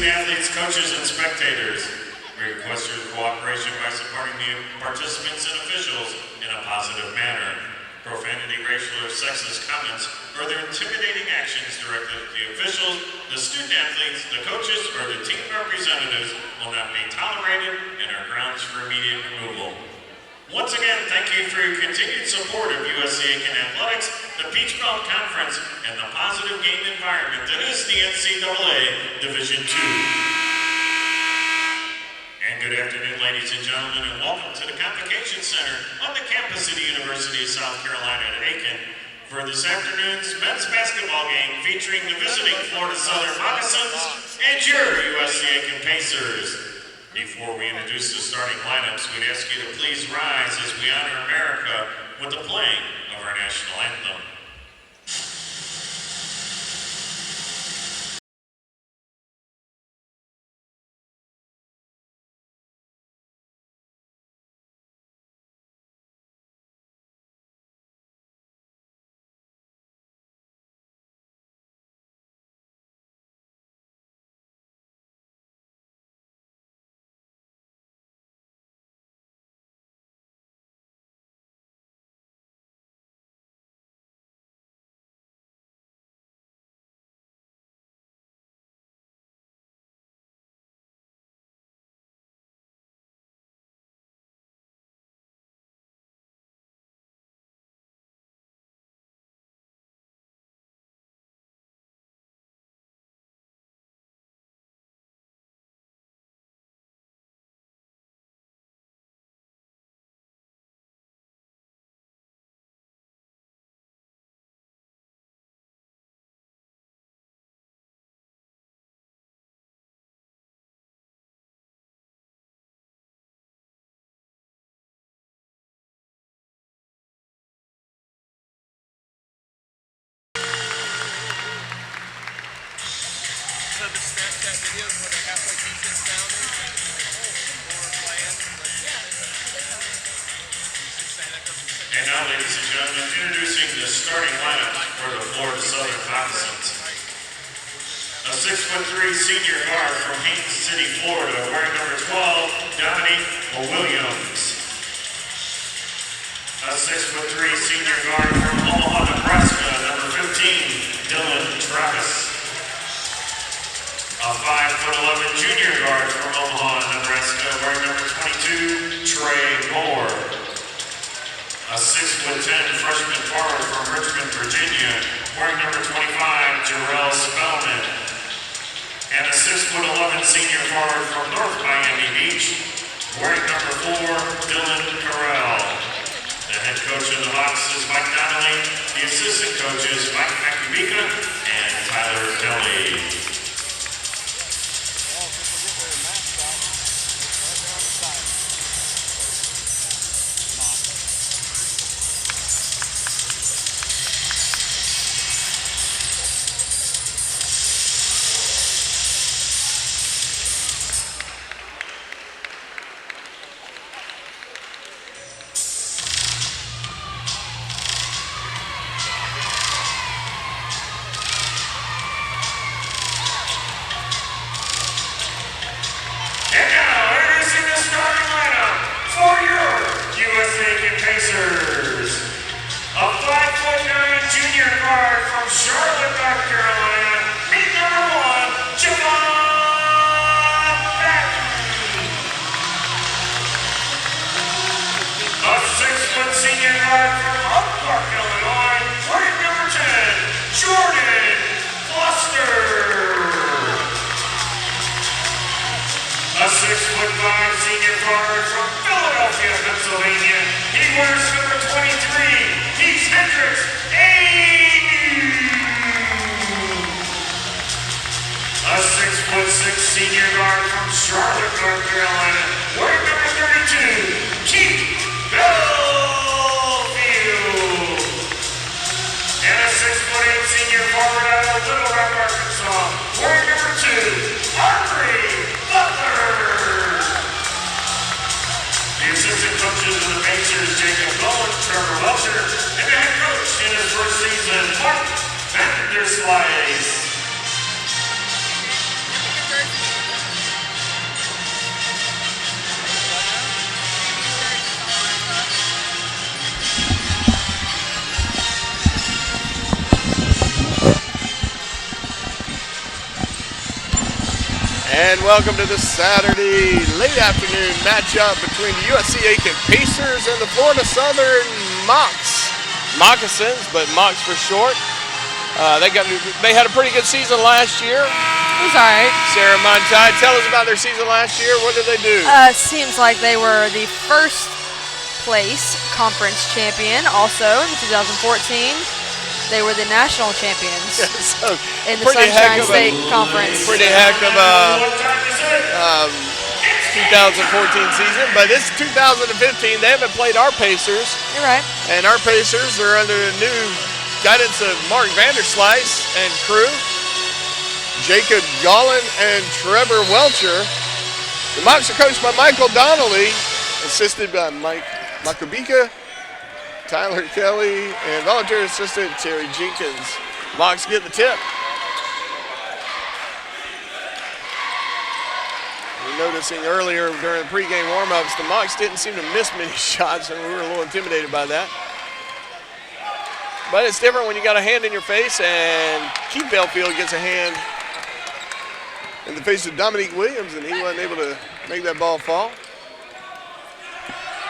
student athletes, coaches, and spectators. We request your cooperation by supporting the participants and officials in a positive manner. Profanity, racial, or sexist comments, or their intimidating actions directed at the officials, the student athletes, the coaches, or the team representatives will not be tolerated and are grounds for immediate removal. Once again, thank you for your continued support of USC Aiken Athletics, the Peach Belt Conference, and the positive game environment that is the NCAA Division II. And good afternoon, ladies and gentlemen, and welcome to the Convocation Center on the campus of the University of South Carolina at Aiken for this afternoon's men's basketball game featuring the visiting Florida Southern Moccasins and your USC Aiken Pacers. Before we introduce the starting lineups, we'd ask you to please rise as we honor America with the playing of our national anthem. So the Snapchat videos where they have like decent sounding or playing. And now, ladies and gentlemen, introducing the starting lineup for the Florida Southern Moccasins. A 6'3" senior guard from Aiken City, Florida, wearing number 12, Dominique Williams. A 6'3" senior guard from Omaha, Nebraska, number 15, Dylan Travis. A 5'11" junior guard from Omaha, Nebraska, wearing number 22, Trey Moore. A 6'10" freshman forward from Richmond, Virginia, wearing number 25, Jarrell Spellman. And a 6'11" senior forward from North Miami Beach, wearing number 4, Dylan Carell. The head coach of the Hawks is Mike Donnelly. The assistant coaches, Mike Makubika and Tyler Kelly. And now, introducing the starting lineup for your USC Aiken Pacers. A 5'9" junior guard from Charlotte, North Carolina, meet number 1, Javon Patton. A 6' senior guard from Oak Park, Illinois, wearing number 10, Jordan Foster. A 6'5" senior guard from Philadelphia, Pennsylvania. He wears number 23. He's Hendrix Aiken. A 6'6" senior guard from Charlotte, North Carolina, wearing number 32, Keith Belfield. And a 6'8" senior forward out of Little Rock, Arkansas, wearing number 2, Aubrey Butler. The assistant coaches of the Pacers, Jacob Bowen, Trevor Welcher, and the head coach in his first season, Mark Vanderslice. welcome to this Saturday late afternoon matchup between the USC Aiken Pacers and the Florida Southern Moccasins, but Mocs for short. They had a pretty good season last year. It was all right. Sarah Montai, tell us about their season last year. What did they do? Seems like they were the first place conference champion. Also in 2014, they were the national champions So in the Sunshine State Conference. Pretty heck of a 2014 season, but it's 2015. They haven't played our Pacers. You're right. And our Pacers are under the new guidance of Mark Vanderslice and crew, Jacob Gallen and Trevor Welcher. The Mocs are coached by Michael Donnelly, assisted by Mike Makabika, Tyler Kelly, and volunteer assistant Terry Jenkins. Mocs get the tip. We're noticing earlier during the pregame warm-ups, the Mocs didn't seem to miss many shots, and we were a little intimidated by that. But it's different when you got a hand in your face, and Keith Belfield gets a hand in the face of Dominique Williams, and he wasn't able to make that ball fall.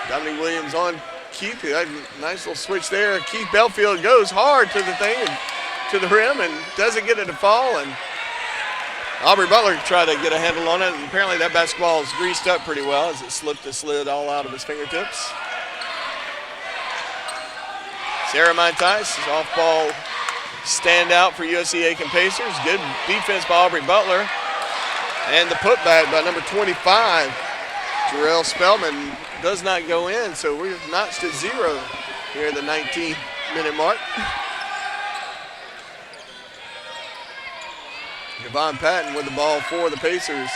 Dominique Williams on Keith. Had a nice little switch there. Keith Belfield goes hard to the thing and to the rim and doesn't get it to fall. And Aubrey Butler tried to get a handle on it, and apparently that basketball is greased up pretty well as it slipped and slid all out of his fingertips. Sarah Montais is off-ball standout for USC Aiken Pacers. Good defense by Aubrey Butler. And the putback by number 25, Jarrell Spellman, does not go in, so we're notched at 0 here at the 19-minute mark. Devon Patton with the ball for the Pacers.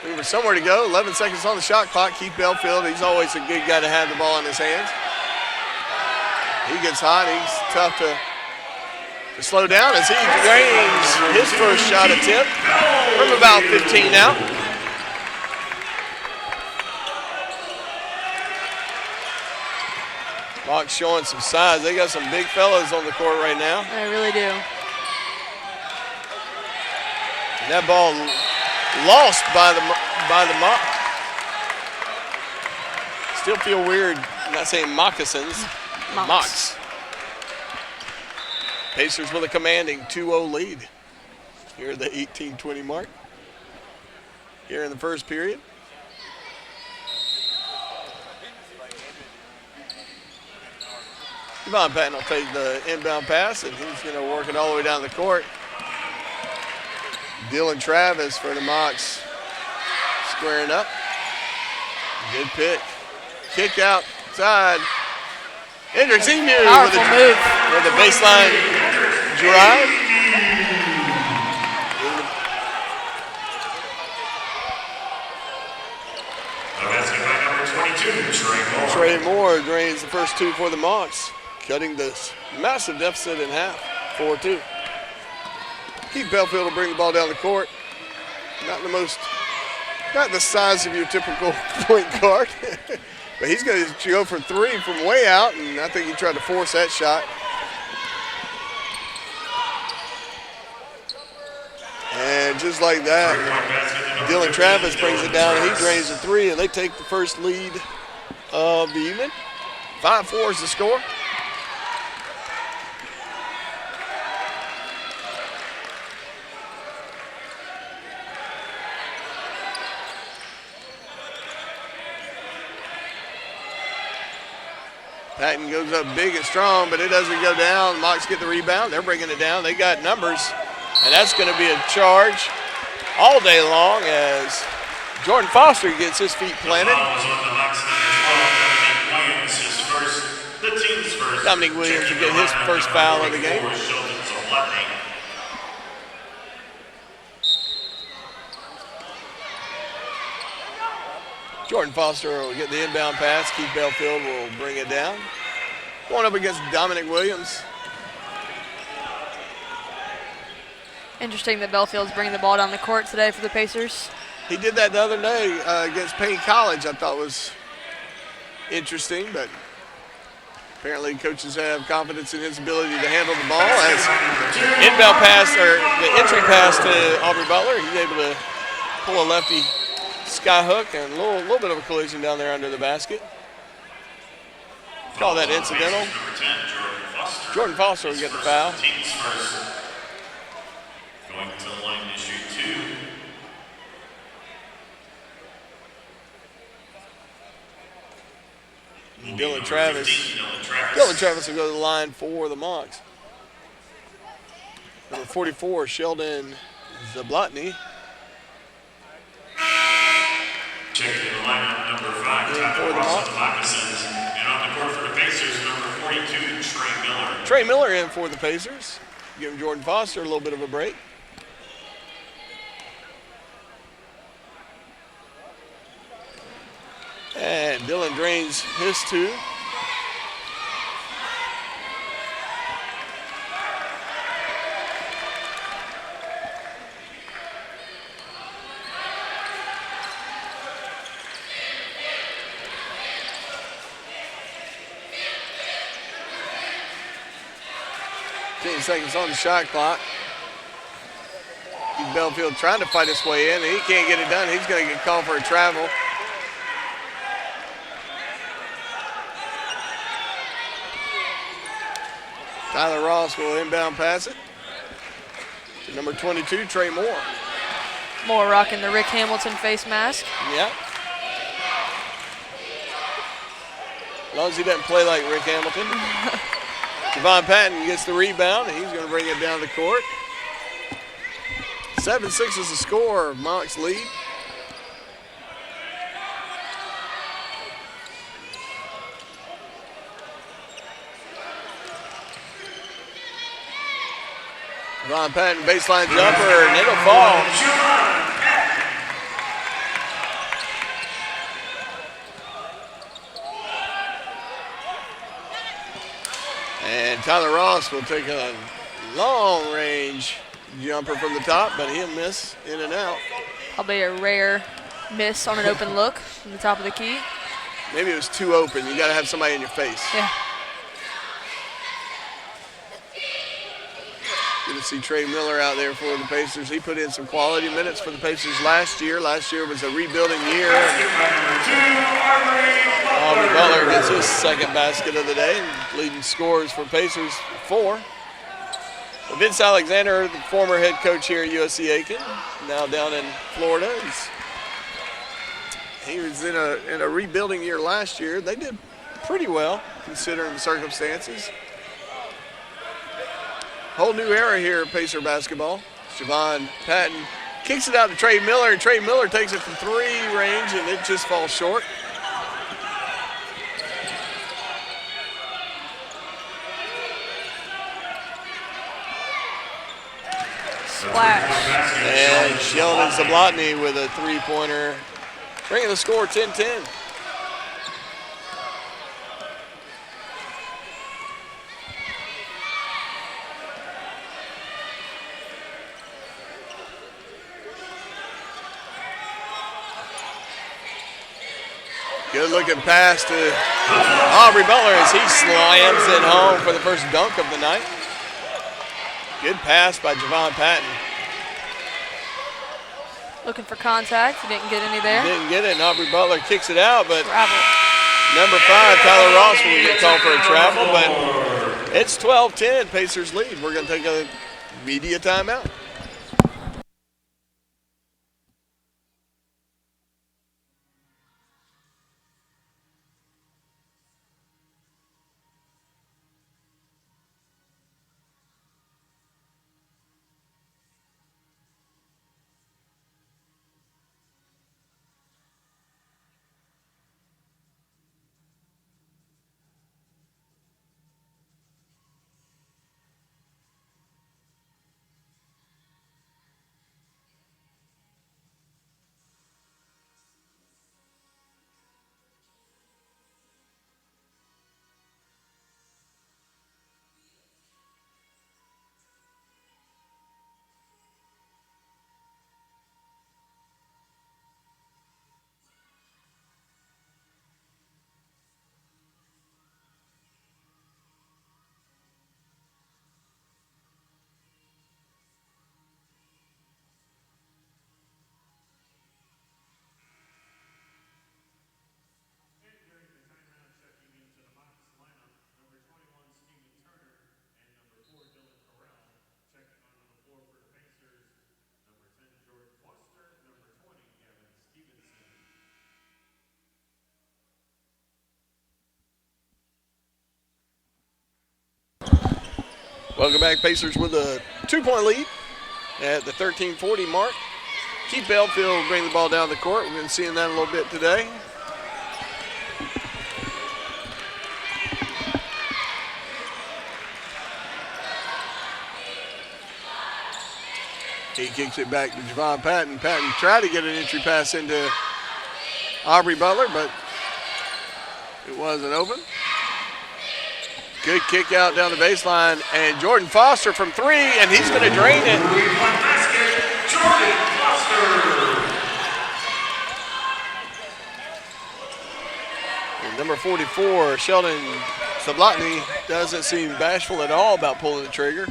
We were somewhere to go, 11 seconds on the shot clock. Keith Belfield, he's always a good guy to have the ball in his hands. He gets hot, he's tough to slow down as he drains his first shot attempt from about 15 out. Mocs showing some size. They got some big fellas on the court right now. They really do. And that ball lost by the Moc. Still feel weird not saying moccasins, Mocs. Pacers with a commanding 2-0 lead here at the 18-20 mark here in the first period. Devon Patton will take the inbound pass, and he's going to work it all the way down the court. Dylan Travis for the Mocs squaring up. Good pick. Kick outside. Hendricks Emu with a baseline drive. Trey Moore drains the first two for the Mocs, cutting this massive deficit in half, 4-2. Keith Belfield will bring the ball down the court. Not the size of your typical point guard, but he's going to go for three from way out, and I think he tried to force that shot. And just like that, Dylan Travis brings it down, and he drains a three, and they take the first lead of the evening. 5-4 is the score. Patton goes up big and strong, but it doesn't go down. Mocs get the rebound. They're bringing it down. They got numbers, and that's going to be a charge all day long as Jordan Foster gets his feet planted. Dominique Williams will get his first foul of the game. Jordan Foster will get the inbound pass. Keith Belfield will bring it down. Going up against Dominique Williams. Interesting that Belfield's bringing the ball down the court today for the Pacers. He did that the other day against Payne College. I thought was interesting, but Apparently, coaches have confidence in his ability to handle the ball. As inbound pass, or the entry pass to Aubrey Butler, he's able to pull a lefty sky hook and a little bit of a collision down there under the basket. Call that incidental. Jordan Foster will get the foul. Going to the line to shoot 2. Dylan Travis will go to the line for the Mocs. Number 44, Sheldon Zablotny. Checking the lineup, number 5, Tyler Ross and Moccasins. And on the court for the Pacers, number 42, Trey Miller. Trey Miller in for the Pacers. Giving Jordan Foster a little bit of a break. And Dylan drains his 2. Seconds on the shot clock. Belfield trying to fight his way in, and he can't get it done. He's going to get called for a travel. Tyler Ross will inbound pass it to number 22, Trey Moore. Moore rocking the Rick Hamilton face mask. Yep. As long as he doesn't play like Rick Hamilton. Javon Patton gets the rebound, and he's going to bring it down the court. 7-6 is the score. Mocs lead. Javon Patton baseline jumper, and it'll fall. And Tyler Ross will take a long range jumper from the top, but he'll miss in and out. Probably a rare miss on an open look from the top of the key. Maybe it was too open. You got to have somebody in your face. Yeah. Good to see Trey Miller out there for the Pacers. He put in some quality minutes for the Pacers last year. Last year was a rebuilding year. Aubrey Butler gets his second basket of the day, leading scorers for Pacers 4. Vince Alexander, the former head coach here at USC Aiken, now down in Florida. He was in a rebuilding year last year. They did pretty well considering the circumstances. Whole new era here at Pacer basketball. Javon Patton kicks it out to Trey Miller, and Trey Miller takes it from 3 range, and it just falls short. Splash. And Sheldon Zablotny with a 3-pointer, bringing the score 10-10. Good looking pass to Aubrey Butler as he slams it home for the first dunk of the night. Good pass by Javon Patton. Looking for contact. He didn't get any there. Didn't get it, and Aubrey Butler kicks it out, but Travel. number 5, Tyler Ross, will get called for a travel, but it's 12-10, Pacers lead. We're going to take a media timeout. Welcome back, Pacers with a 2-point lead at the 13:40 mark. Keith Belfield bringing the ball down the court. We've been seeing that a little bit today. He kicks it back to Javon Patton. Patton tried to get an entry pass into Aubrey Butler, but it wasn't open. Good kick out down the baseline, and Jordan Foster from 3, and he's going to drain it. Jordan Foster. And number 44, Sheldon Zablotny, doesn't seem bashful at all about pulling the trigger.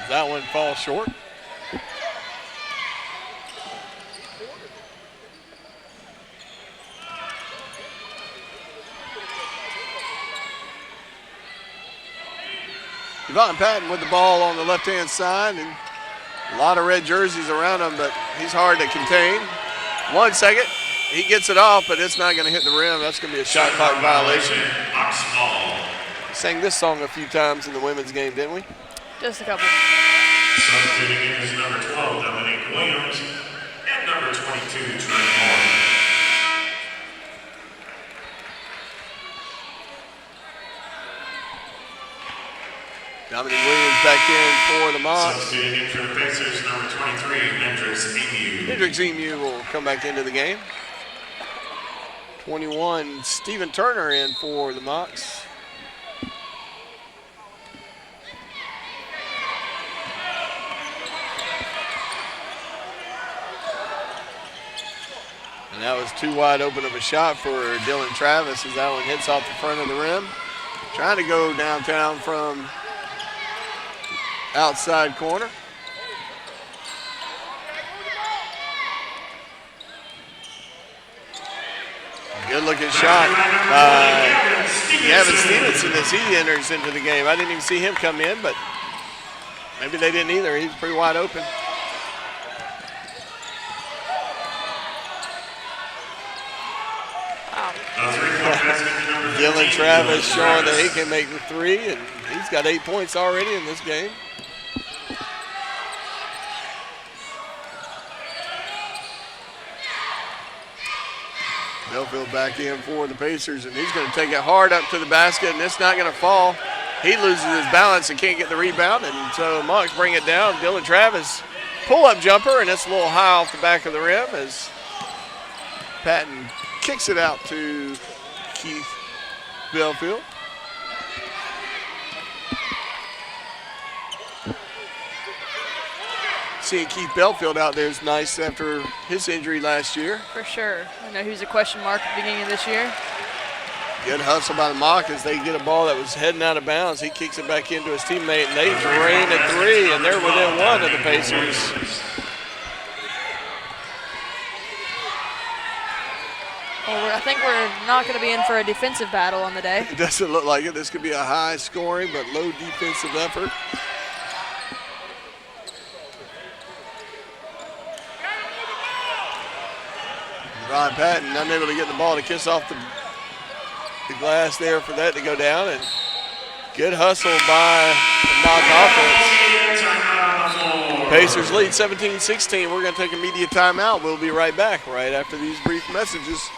That one falls short. Javon Patton with the ball on the left-hand side, and a lot of red jerseys around him, but he's hard to contain. 1 second, he gets it off, but it's not going to hit the rim. That's going to be a shot clock violation. We sang this song a few times in the women's game, didn't we? Just a couple. Substituting in is number 12, Dominique Williams, and number 22, Trent Moore. Dominic Williams back in for the Mocs. Substituting in for the Pacers, number 23, Hendricks Emu. Hendricks Emu will come back into the game. 21, Stephen Turner in for the Mocs. And that was too wide open of a shot for Dylan Travis as that one hits off the front of the rim. Trying to go downtown from outside corner. Good looking shot by Gavin Stevenson as he enters into the game. I didn't even see him come in, but maybe they didn't either. He's pretty wide open. Dylan Travis showing that he can make the 3, and he's got 8 points already in this game. Belfield back in for the Pacers, and he's going to take it hard up to the basket, and it's not going to fall. He loses his balance and can't get the rebound, and so Mocs bring it down. Dylan Travis pull-up jumper, and it's a little high off the back of the rim as Patton kicks it out to Keith Belfield. Seeing Keith Belfield out there is nice after his injury last year. For sure. I know he was a question mark at the beginning of this year. Good hustle by the Mocs as they get a ball that was heading out of bounds. He kicks it back into his teammate, and they drain at 3, and they're within 1 of the Pacers. Well, I think we're not going to be in for a defensive battle on the day. It doesn't look like it. This could be a high scoring but low defensive effort. Ron Patton unable to get the ball to kiss off the glass there for that to go down, and good hustle by the Moc offense. Pacers lead 17-16. We're going to take a media timeout. We'll be right back right after these brief messages.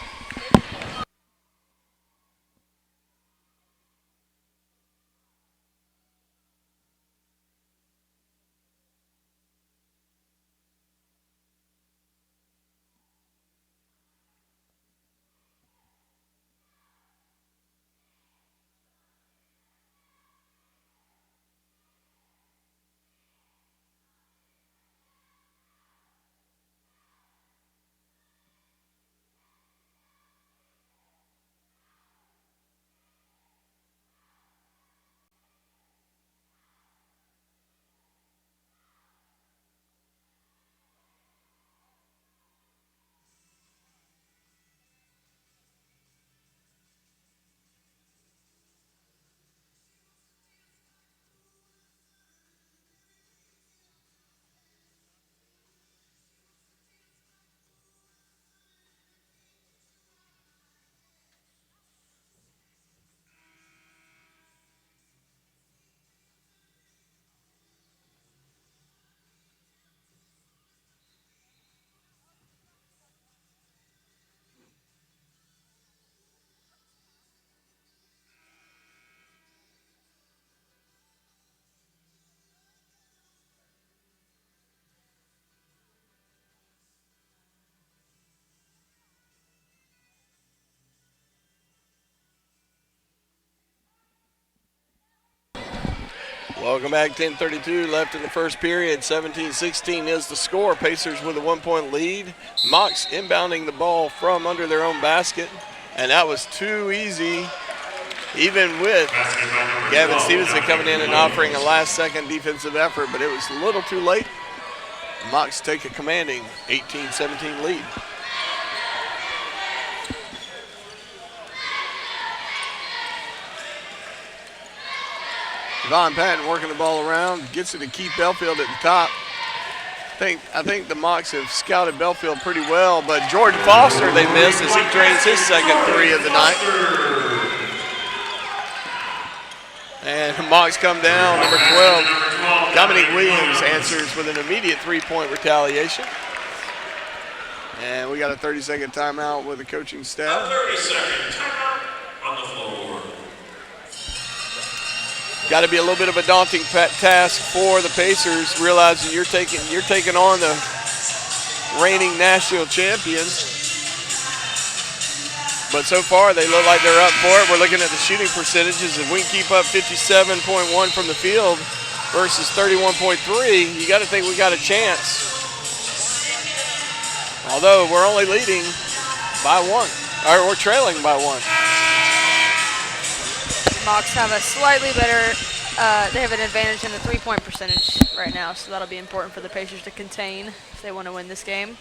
Welcome back. 10:32 left in the first period. 17-16 is the score. Pacers with a 1-point lead. Mocs inbounding the ball from under their own basket. And that was too easy, even with Gavin Stevenson coming in and offering a last-second defensive effort, but it was a little too late. Mocs take a commanding 18-17 lead. Devon Patton working the ball around, gets it to Keith Belfield at the top. I think the Mocs have scouted Belfield pretty well, but Jordan Foster they missed as he drains his second three of the night. And the Mocs come down, number 12. Dominique Williams answers with an immediate three-point retaliation. And we got a 30-second timeout with the coaching staff. A 30-second timeout on the floor. Got to be a little bit of a daunting task for the Pacers, realizing you're taking on the reigning national champions. But so far, they look like they're up for it. We're looking at the shooting percentages. If we can keep up 57.1 from the field versus 31.3, you got to think we got a chance. Although we're only leading by one, or we're trailing by one. Mocs have a slightly better, they have an advantage in the three-point percentage right now, so that'll be important for the Pacers to contain if they want to win this game.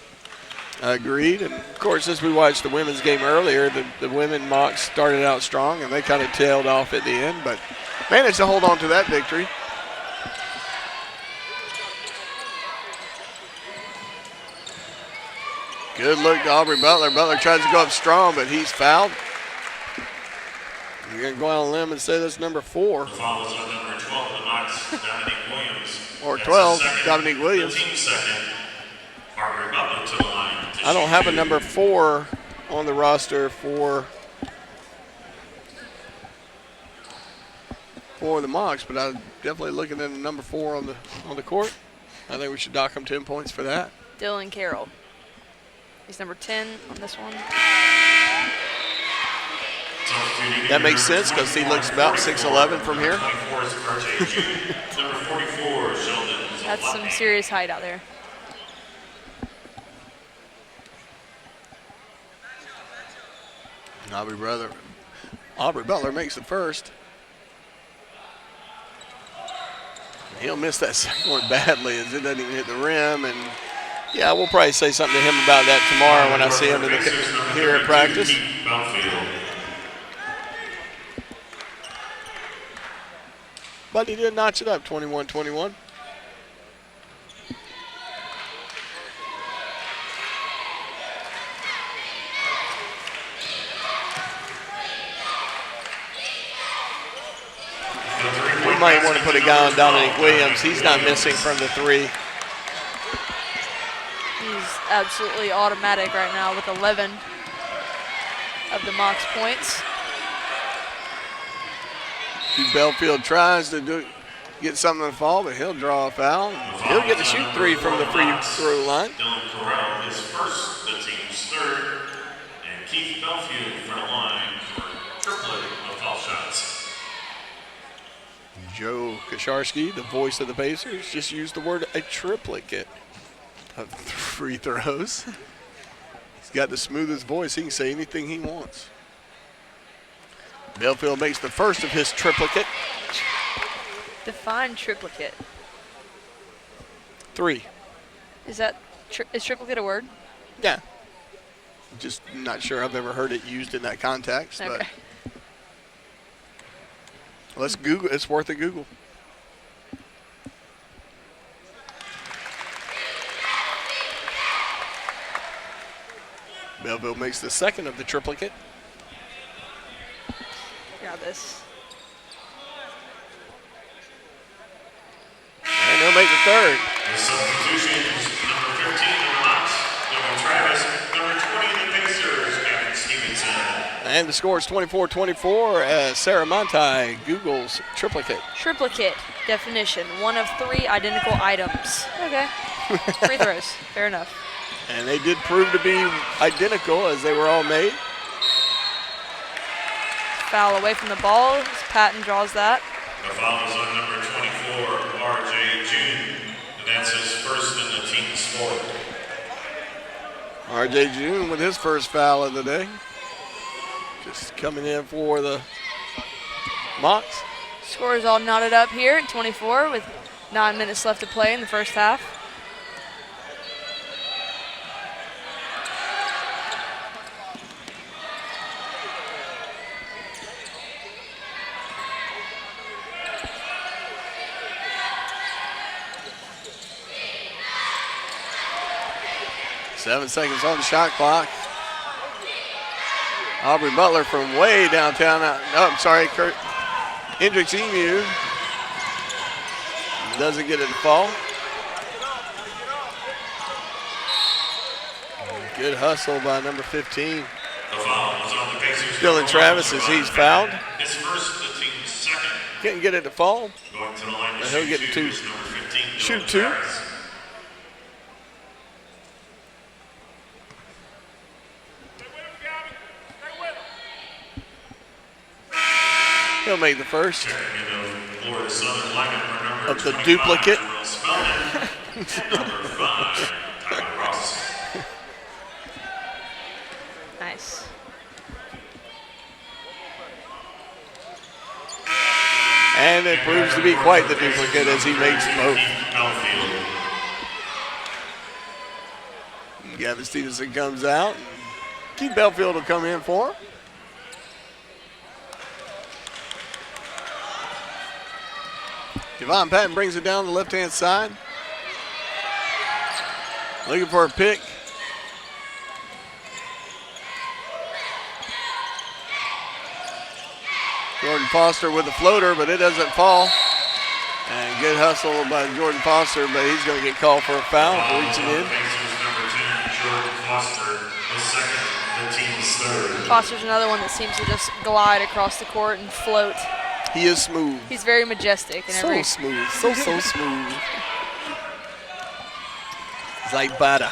Agreed. And, of course, as we watched the women's game earlier, the women Mocs started out strong, and they kind of tailed off at the end, but managed to hold on to that victory. Good look to Aubrey Butler. Butler tries to go up strong, but he's fouled. You're going to go out on a limb and say that's number 4. The foul is on number 12, the Mocs, Dominique Williams. Or 12, Dominique Williams. The team second, Aubrey Butler to the line. I don't have a number 4 on the roster for the Mocs, but I'm definitely looking at a number 4 on the court. I think we should dock him 10 points for that. Dylan Carroll. He's number 10 on this one. That makes sense because he looks about 6'11" from here. That's some serious height out there. Aubrey Butler makes the first. He'll miss that second one badly as it doesn't even hit the rim. And yeah, we'll probably say something to him about that tomorrow when I see him here at practice. But he did notch it up, 21-21. We might want to put a guy on Dominique Williams. He's not missing from the 3. He's absolutely automatic right now with 11 of the Mocs points. Belfield tries to get something to fall, but he'll draw a foul. He'll get to shoot 3 from the free throw line. Dylan Carroll is first, the team's third, and Keith Belfield in front of line for triplet of foul shots. Joe Kasharsky, the voice of the Pacers, just used the word a triplicate of free throws. He's got the smoothest voice. He can say anything he wants. Belfield makes the first of his triplicate. Define triplicate. 3. Is triplicate a word? Yeah. Just not sure I've ever heard it used in that context. Okay. But let's Google. It's worth a Google. Belfield makes the second of the triplicate. Got this. And he'll make the third. The substitutions, number 15 of the Mocs, Devin Travis, number 20 of the Pacers, Gavin Stevenson. And the score is 24-24 as Sarah Monti Googles triplicate. Triplicate definition: one of 3 identical items. Okay. Free throws. Fair enough. And they did prove to be identical as they were all made. Foul away from the ball. Patton draws that. The foul is on number 24, That's his first in the team sport. RJ June with his first foul of the day. Just coming in for the Mocs. Score is all knotted up here at 24 with 9 minutes left to play in the first half. Seven seconds on the shot clock. Aubrey Butler from way downtown. No, I'm sorry, Kurt Hendricks Emu doesn't get it to fall. Good hustle by number 15. The foul was on the Pacers. Dylan Travis as he's fouled. His first, the team's second. Can't get it to fall. Going to the line to But he'll shoot get two two. is number 15, Shoot Dylan two. Travis. He'll make the first Florida Southern lineup, number of the 25, duplicate. Terrell Spelman. Number 5, Tyler Ross. Nice. And it proves to be quite the duplicate as he makes both. Outfield. Gavin Stevenson comes out. Keith Belfield will come in for him. Devon Patton brings it down the left-hand side. Looking for a pick. Jordan Foster with the floater, but it doesn't fall. And good hustle by Jordan Foster, but he's going to get called for a foul for reaching in. Pacers number 10, Jordan Foster, the second, the team's third. Foster's another one that seems to just glide across the court and float. He is smooth. He's very majestic. And So smooth. So smooth. It's like butter.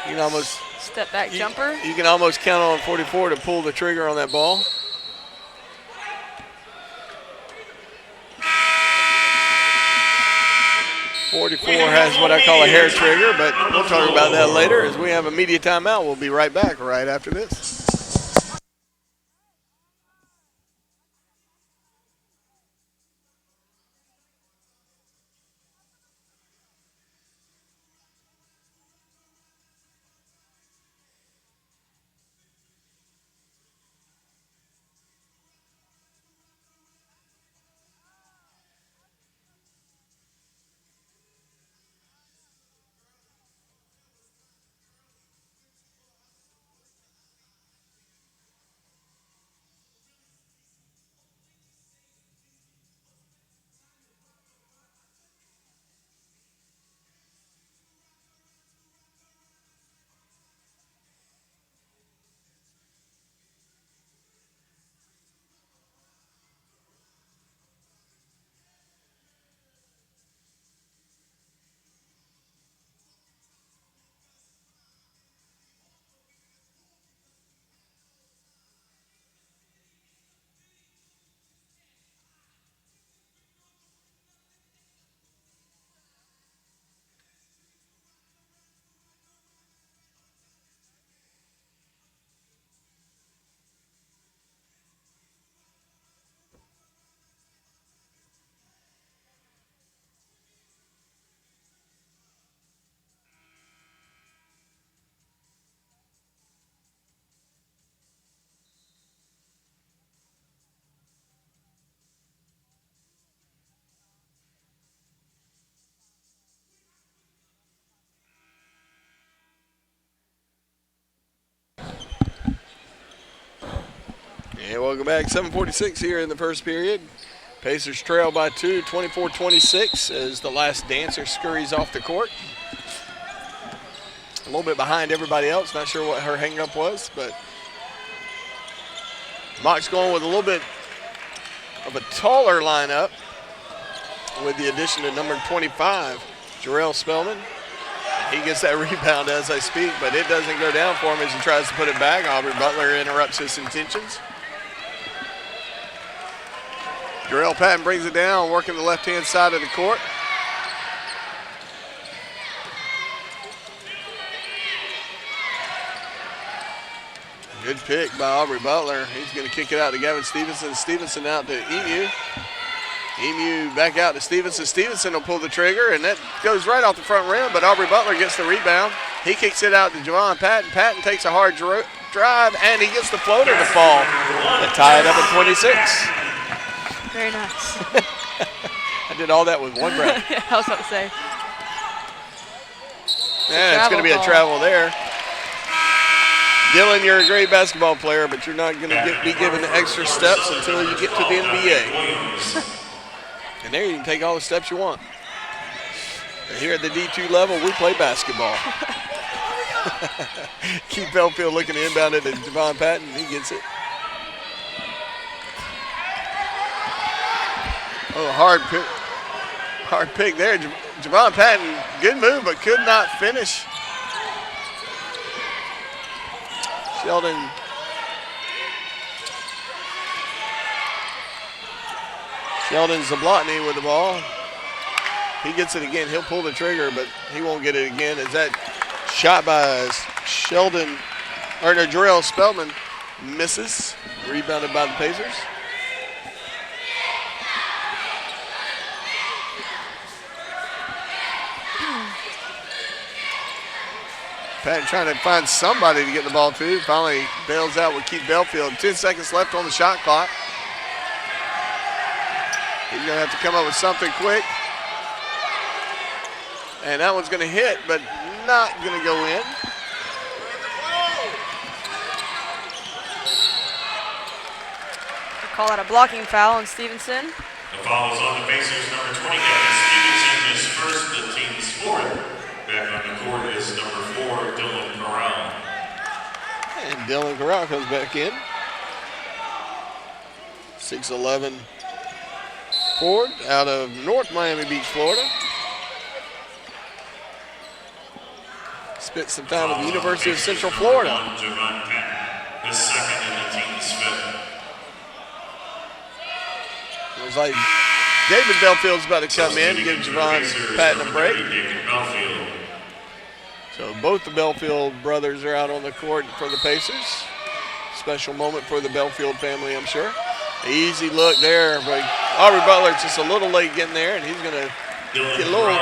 You can almost step back jumper. You can almost count on 44 to pull the trigger on that ball. .44 has what I call a hair trigger, but we'll talk about that later as we have a media timeout. We'll be right back right after this. And welcome back. 7:46 here in the first period. Pacers trail by 2, 24-26 as the last dancer scurries off the court. A little bit behind everybody else. Not sure what her hang-up was, but Mock's going with a little bit of a taller lineup with the addition of number 25, Jarrell Spellman. He gets that rebound as I speak, but it doesn't go down for him as he tries to put it back. Aubrey Butler interrupts his intentions. Jarrell Patton brings it down, working the left-hand side of the court. Good pick by Aubrey Butler. He's going to kick it out to Gavin Stevenson. Stevenson out to Emu. Emu back out to Stevenson. Stevenson will pull the trigger, and that goes right off the front rim, but Aubrey Butler gets the rebound. He kicks it out to Javon Patton. Patton takes a hard drive, and he gets the floater to fall. They tie it up at 26. Very nice. I did all that with one breath. Yeah, I was about to say. Yeah, it's going to be a travel there. Dylan, you're a great basketball player, but you're not going to be given extra steps until you get to the NBA. And there you can take all the steps you want. And here at the D2 level, we play basketball. Keith Belfield looking to inbound it to Javon Patton. He gets it. Oh, hard pick there. Javon Patton, good move, but could not finish. Sheldon Zablotny with the ball. He gets it again. He'll pull the trigger, but he won't get it again. As that shot by Jarrell Spellman misses. Rebounded by the Pacers. Patton trying to find somebody to get the ball to. Finally bails out with Keith Belfield. 10 seconds left on the shot clock. He's going to have to come up with something quick. And that one's going to hit, but not going to go in. Call out a blocking foul on Stevenson. The foul is on the Pacers, number 20, Gavin Stevenson, his first, the team's fourth. Back on the court is number 4, Dylan Corral. And Dylan Corral comes back in. 6'11" forward out of North Miami Beach, Florida. Spent some time at the University of Central Florida. Javon Patton, his second in the team's fifth. It was like David Belfield's about to come in and give Javon Patton a break. So both the Belfield brothers are out on the court for the Pacers. Special moment for the Belfield family, I'm sure. Easy look there, but Aubrey Butler's just a little late getting there, and he's going to get a little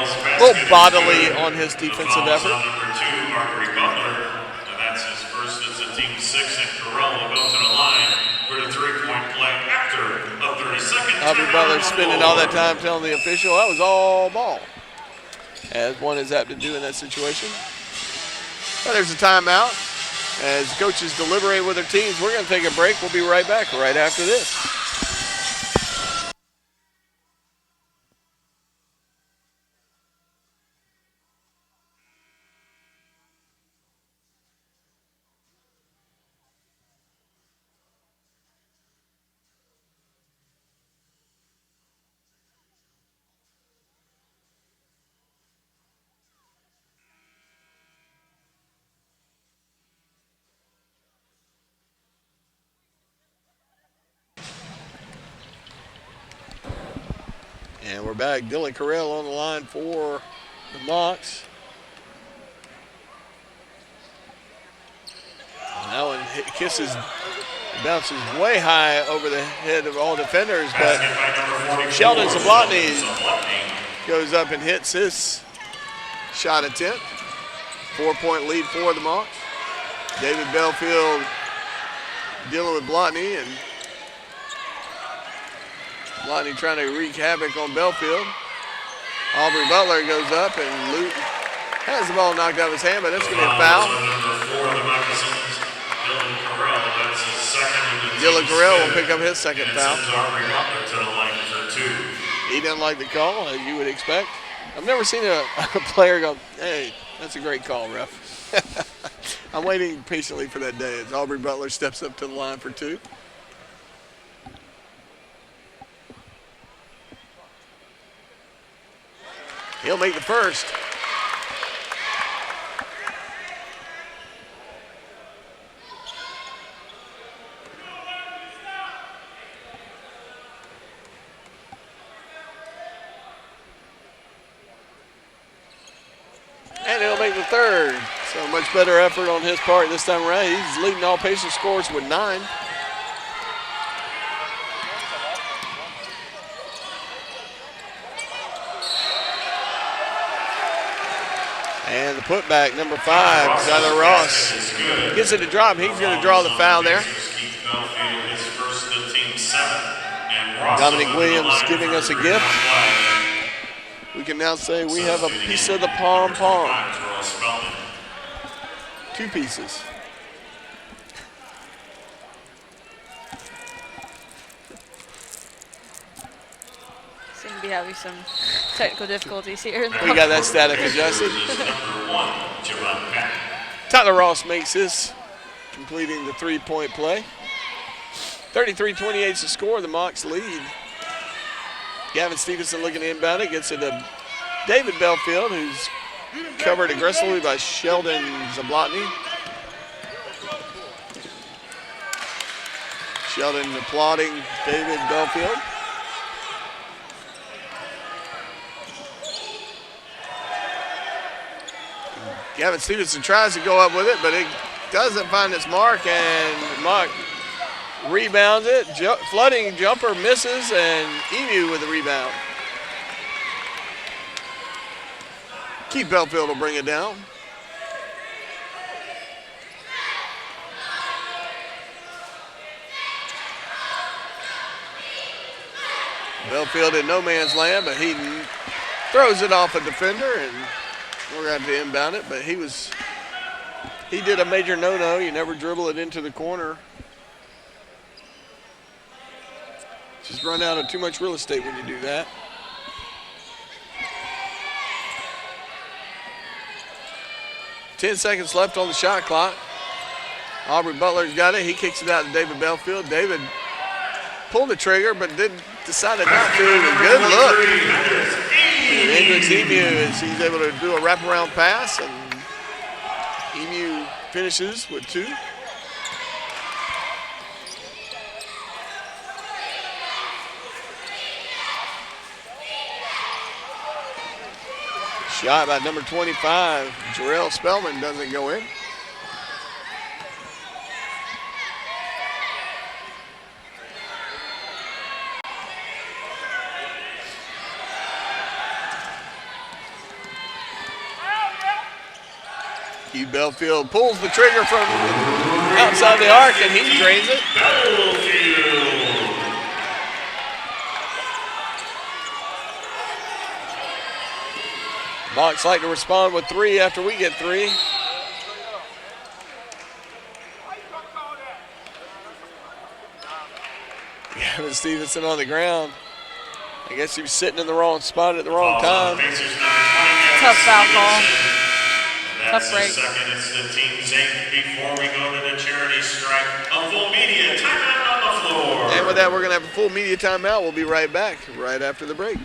bodily on his defensive effort. Number 2, Aubrey Butler, and that's his first as a team 6, and Corral will go to the line for the three-point play after a 30-second. Aubrey Butler spending all that time telling the official that was all ball, as one is apt to do in that situation. But there's a timeout. As coaches deliberate with their teams, we're going to take a break. We'll be right back right after this. And we're back. Dylan Corral on the line for the Mocs. And that one bounces way high over the head of all defenders, but Sheldon Zablotny goes up and hits his shot attempt. 4-point lead for the Mocs. David Belfield dealing with Blotny, and Blotny trying to wreak havoc on Belfield. Aubrey Butler goes up, and Luke has the ball knocked out of his hand, but that's going to be a foul. Dylan Corral will pick up his second foul. He doesn't like the call, as you would expect. I've never seen a player go, hey, that's a great call, ref. I'm waiting patiently for that day as Aubrey Butler steps up to the line for 2. He'll make the first. and he'll make the third. So much better effort on his part this time around. He's leading all Pacer scores with 9. And the putback, number 5, Tyler Ross gets it to drop. He's going to draw the foul there. Dominic Williams giving us a gift. We can now say we have a piece of the pom-pom. 2 pieces. Seem to be having some technical difficulties here. We got that static adjusted. Tyler Ross makes his, completing the 3-point play. 33-28 is the score. The Mocs lead. Gavin Stevenson looking to inbound it. Gets it to David Belfield, who's covered aggressively by Sheldon Zablotny. Sheldon applauding David Belfield. Gavin Stevenson tries to go up with it, but it doesn't find its mark, and Mock rebounds it. Flooding jumper misses, and Emu with the rebound. Keith Belfield will bring it down. Belfield in no man's land, but he throws it off a defender, and we're going to have to inbound it. But he did a major no-no. You never dribble it into the corner. Just run out of too much real estate when you do that. Ten seconds left on the shot clock. Aubrey Butler's got it. He kicks it out to David Belfield. David pulled the trigger, but decided not to. Good look. Hendricks Emu as he's able to do a wraparound pass, and Emu finishes with 2. Shot by number 25, Jarrell Spellman, doesn't go in. Keith Belfield pulls the trigger from outside the arc, and he drains it. Mocs like to respond with 3 after we get 3. Gavin Stevenson on the ground. I guess he was sitting in the wrong spot at the wrong time. Tough foul call. Tough break. Second, it's the team's 8 before we go to the charity strike. A full media timeout on the floor. And with that, we're going to have a full media timeout. We'll be right back right after the break.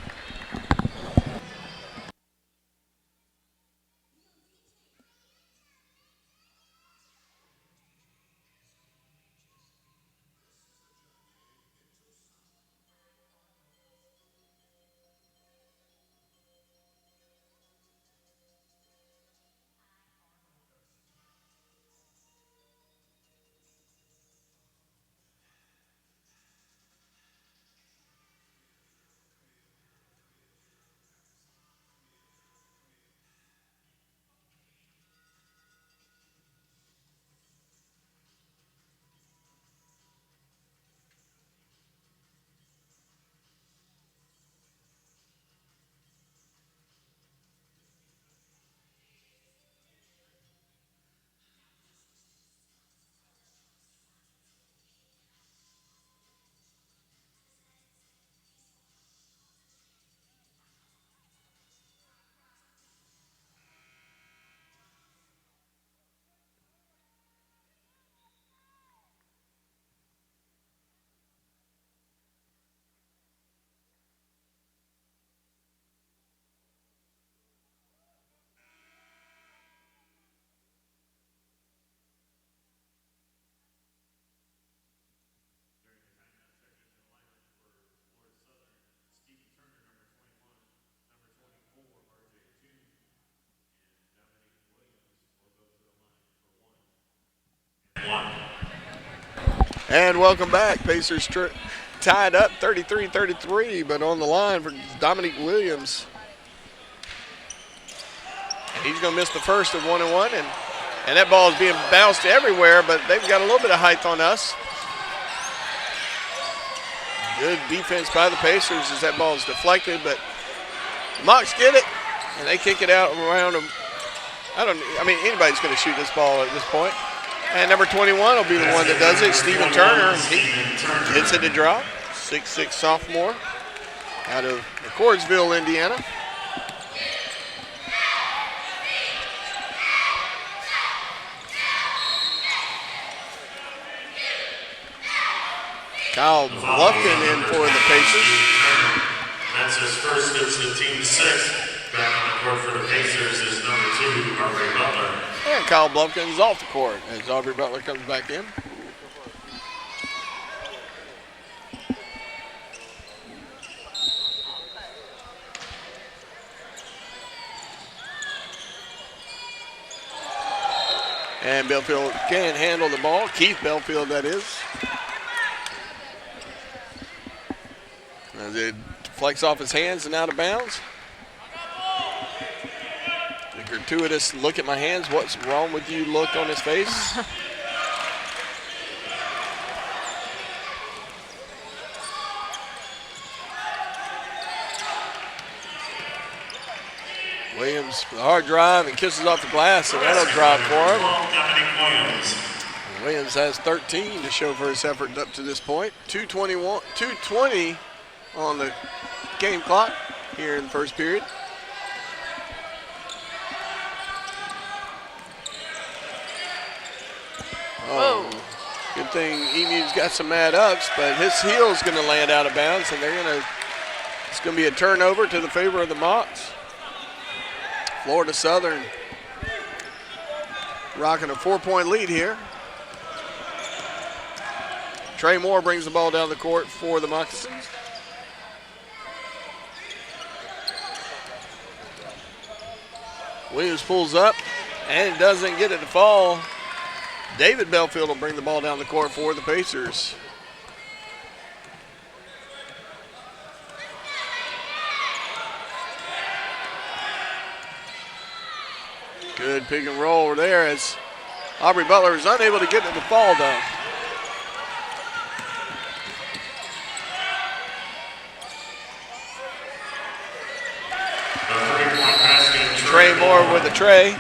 And welcome back. Pacers tied up 33-33, but on the line for Dominique Williams. And he's going to miss the first of 1-1, and that ball is being bounced everywhere, but they've got a little bit of height on us. Good defense by the Pacers as that ball is deflected, but the Mocs get it, and they kick it out around them. Anybody's going to shoot this ball at this point. And number 21 will be the one that does it, Stephen Turner. He gets it to drop. 6'6" sophomore out of Cordsville, Indiana. Kyle Bluffton in for the Pacers. That's his first. It's the team 6. Back on the court for the Pacers is number 2, Aubrey Butler. And Kyle Blumpkin is off the court as Aubrey Butler comes back in. And Belfield can't handle the ball. Keith Belfield, that is. As it deflects off his hands and out of bounds. The gratuitous look at my hands, what's wrong with you look on his face. Williams with a hard drive and kisses off the glass, and that'll drop for him. Williams has 13 to show for his effort up to this point. 2:20 on the game clock here in the first period. Oh, good thing Emu's got some mad ups, but his heel's going to land out of bounds, and it's going to be a turnover to the favor of the Mocs. Florida Southern rocking a 4-point lead here. Trey Moore brings the ball down the court for the Moccasins. Williams pulls up and doesn't get it to fall. David Belfield will bring the ball down the court for the Pacers. Good pick and roll over there as Aubrey Butler is unable to get it to fall though. Trey Moore with a tray.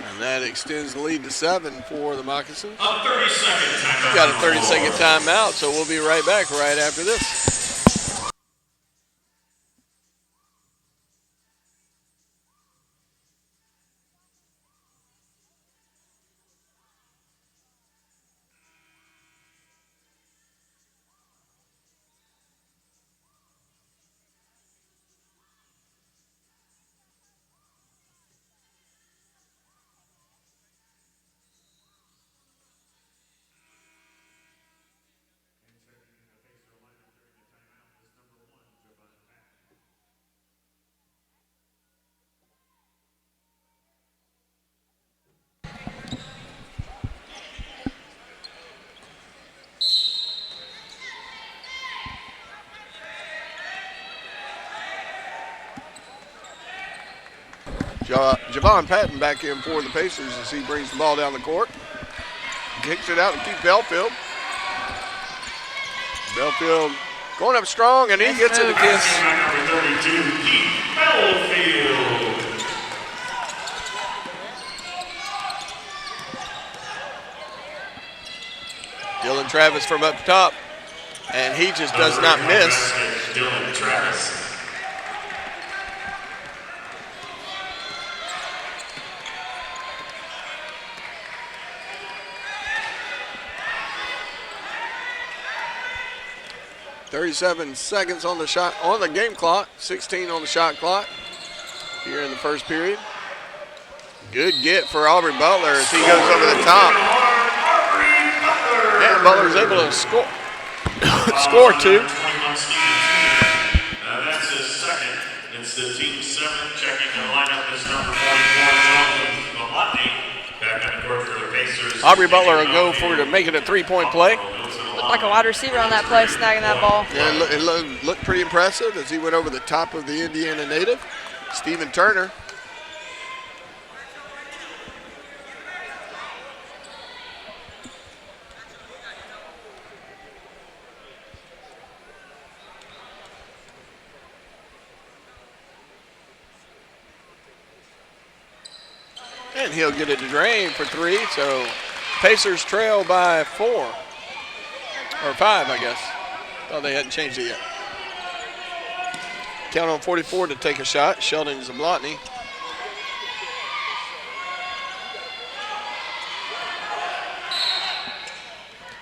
And that extends the lead to 7 for the Moccasins. A 30-second timeout. Got a 30-second timeout, so we'll be right back right after this. Javon Patton back in for the Pacers as he brings the ball down the court. Kicks it out to Keith Belfield. Belfield going up strong, and he gets it a kiss. Number 32, Keith Belfield. Dylan Travis from up top, and he just does not miss. Dylan Travis. .37 seconds on the game clock, 16 on the shot clock here in the first period. Good get for Aubrey Butler as he goes over the top. And Butler's able to score score 2. That's his second. It's the team 7 checking the lineup is number 44, Jonathan Malotny. Back on the court for the Pacers Aubrey Butler will go for to make it a three-point play. Looked like a wide receiver on that play, snagging that ball. Yeah, it looked pretty impressive as he went over the top of the Indiana native, Stephen Turner. And he'll get it to drain for three, so Pacers trail by 4. Or 5, I guess. Oh, they hadn't changed it yet. Count on 44 to take a shot. Sheldon Zablotny.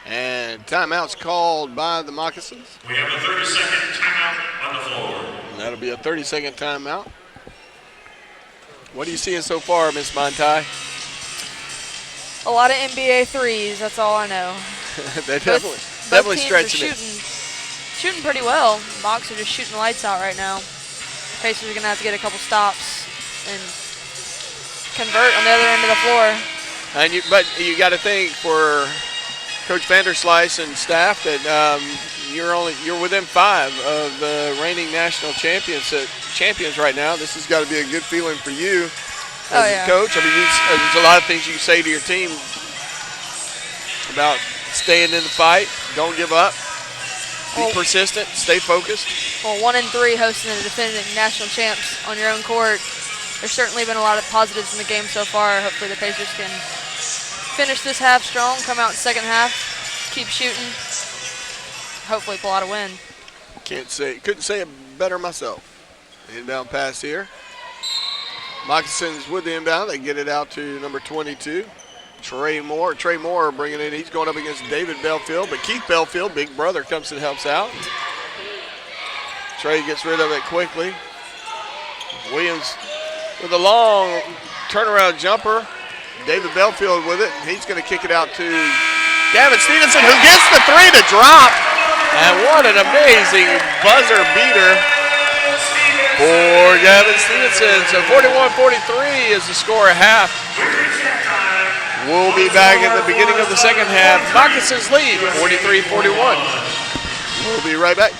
And timeout's called by the Moccasins. We have a 30-second timeout on the floor. And that'll be a 30-second timeout. What are you seeing so far, Miss Montai? A lot of NBA threes, that's all I know. They Both definitely teams stretching are it. shooting pretty well. Mocs are just shooting lights out right now. Pacers are going to have to get a couple stops and convert on the other end of the floor. And but you got to think for Coach Vanderslice and staff that you're within 5 of the reigning national champions right now. This has got to be a good feeling for you as a coach. I mean, there's a lot of things you can say to your team about staying in the fight, don't give up, be persistent, stay focused. Well, 1-3 hosting the defending national champs on your own court. There's certainly been a lot of positives in the game so far. Hopefully the Pacers can finish this half strong, come out in second half, keep shooting, hopefully pull out a win. Couldn't say it better myself. Inbound pass here. Moccasins with the inbound. They get it out to number 22, Trey Moore. Trey Moore bringing it in. He's going up against David Belfield, but Keith Belfield, big brother, comes and helps out. Trey gets rid of it quickly. Williams with a long turnaround jumper. David Belfield with it, and he's going to kick it out to Gavin Stevenson, who gets the three to drop. And what an amazing buzzer beater for Gavin Stevenson. So 41-43 is the score at half. We'll be back at the beginning of the second half. Moccasins lead 43-41. We'll be right back.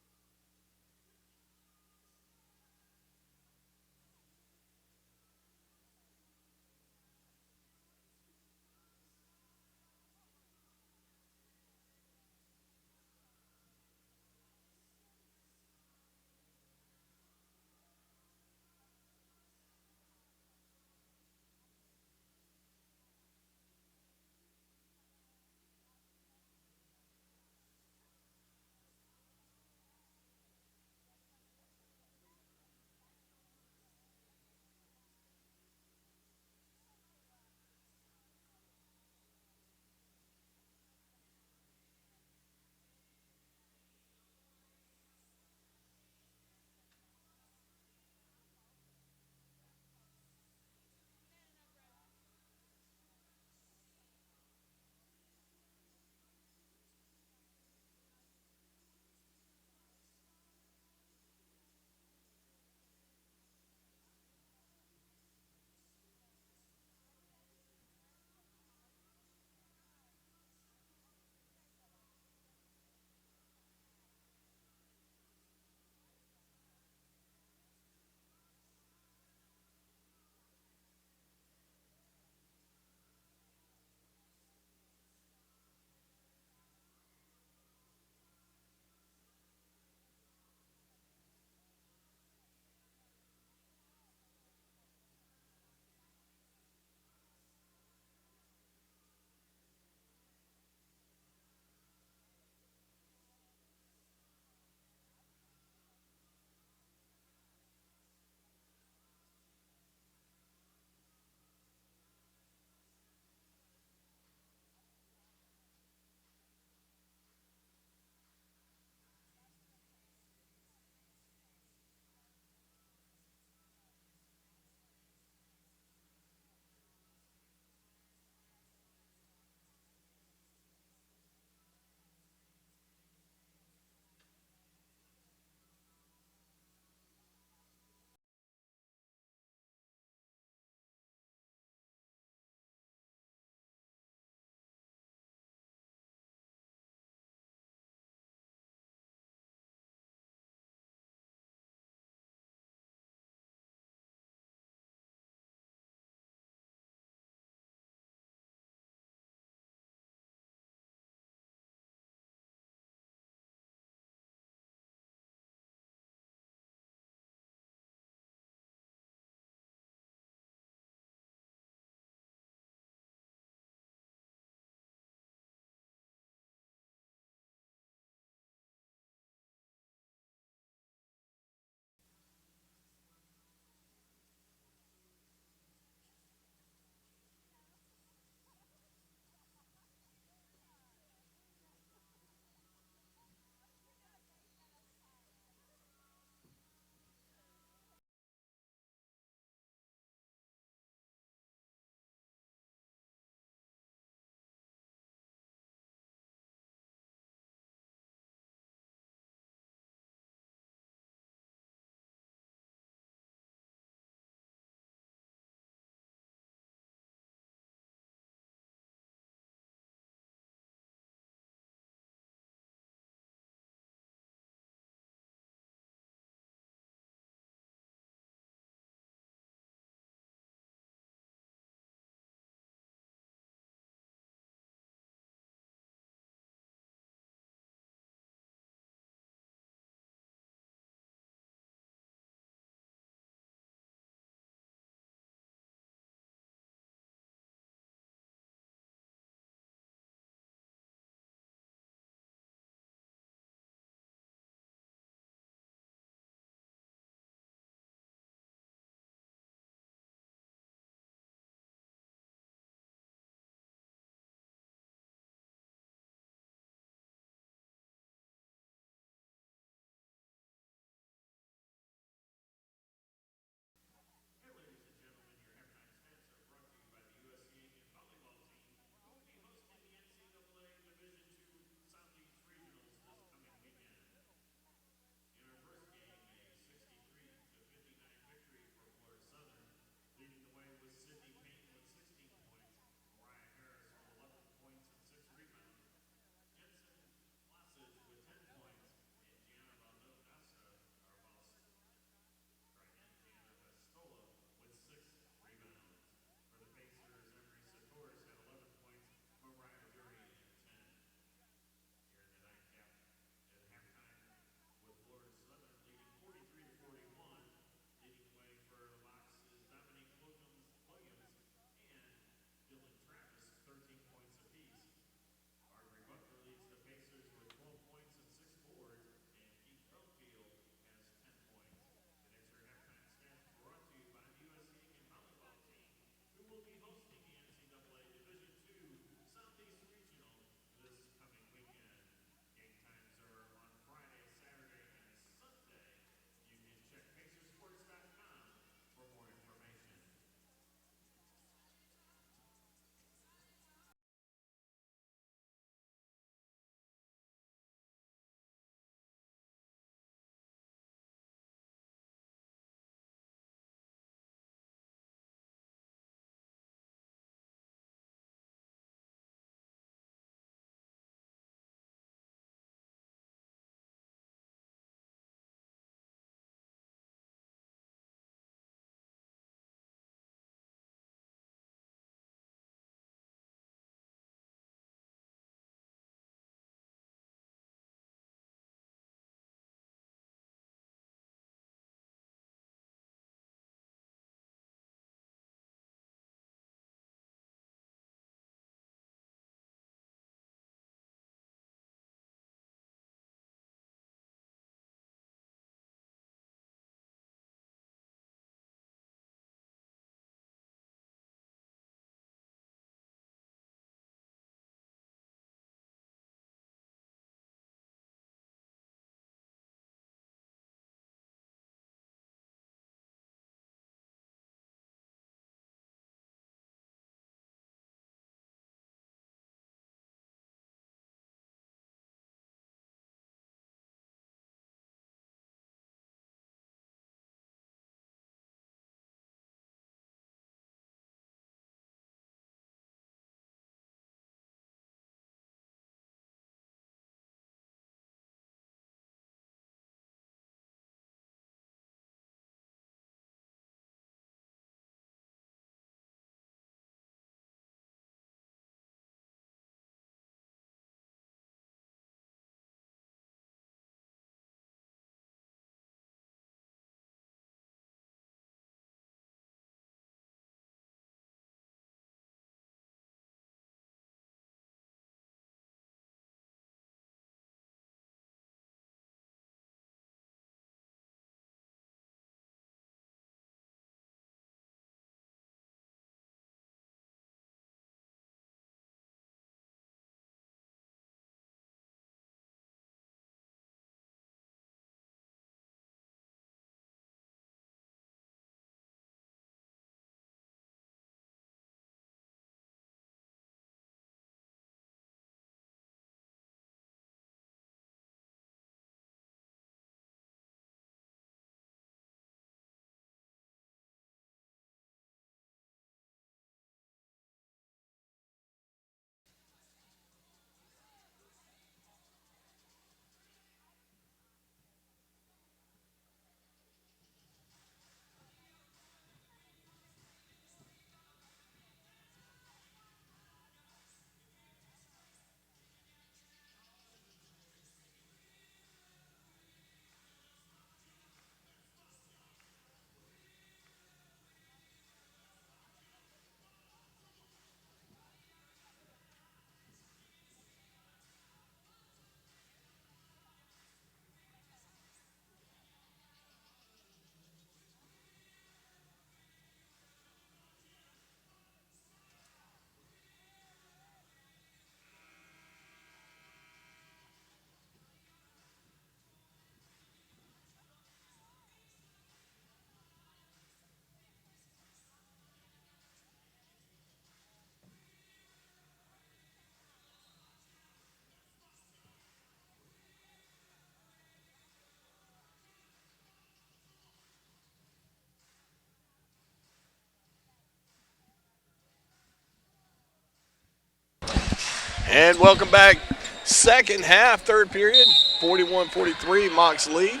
And welcome back. Second half, third period, 41-43, Mocs lead.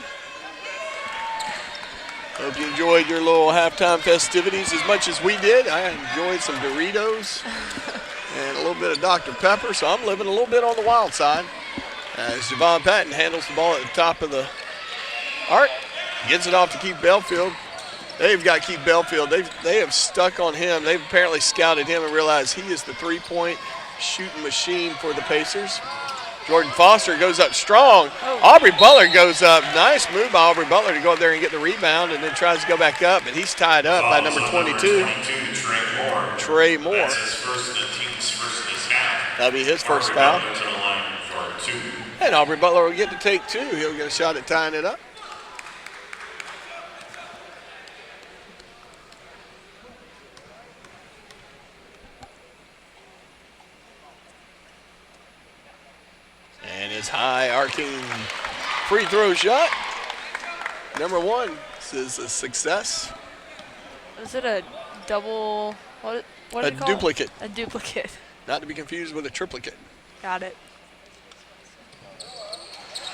Hope you enjoyed your little halftime festivities as much as we did. I enjoyed some Doritos and a little bit of Dr. Pepper, so I'm living a little bit on the wild side. As Javon Patton handles the ball at the top of the arc, gets it off to Keith Belfield. They've got Keith Belfield. They have stuck on him. They've apparently scouted him and realized he is the three-point shooting machine for the Pacers. Jordan Foster goes up strong. Aubrey Butler goes up. Nice move by Aubrey Butler to go up there and get the rebound and then tries to go back up, and he's tied up by number 22, Trey Moore. That's his first, the team's first this half. That'll be his first foul. To the line for 2. And Aubrey Butler will get to take 2. He'll get a shot at tying it up. And his high arcing free throw shot. Number 1. This is a success. Is it a double? What is A it called? duplicate. A duplicate. Not to be confused with a triplicate. Got it.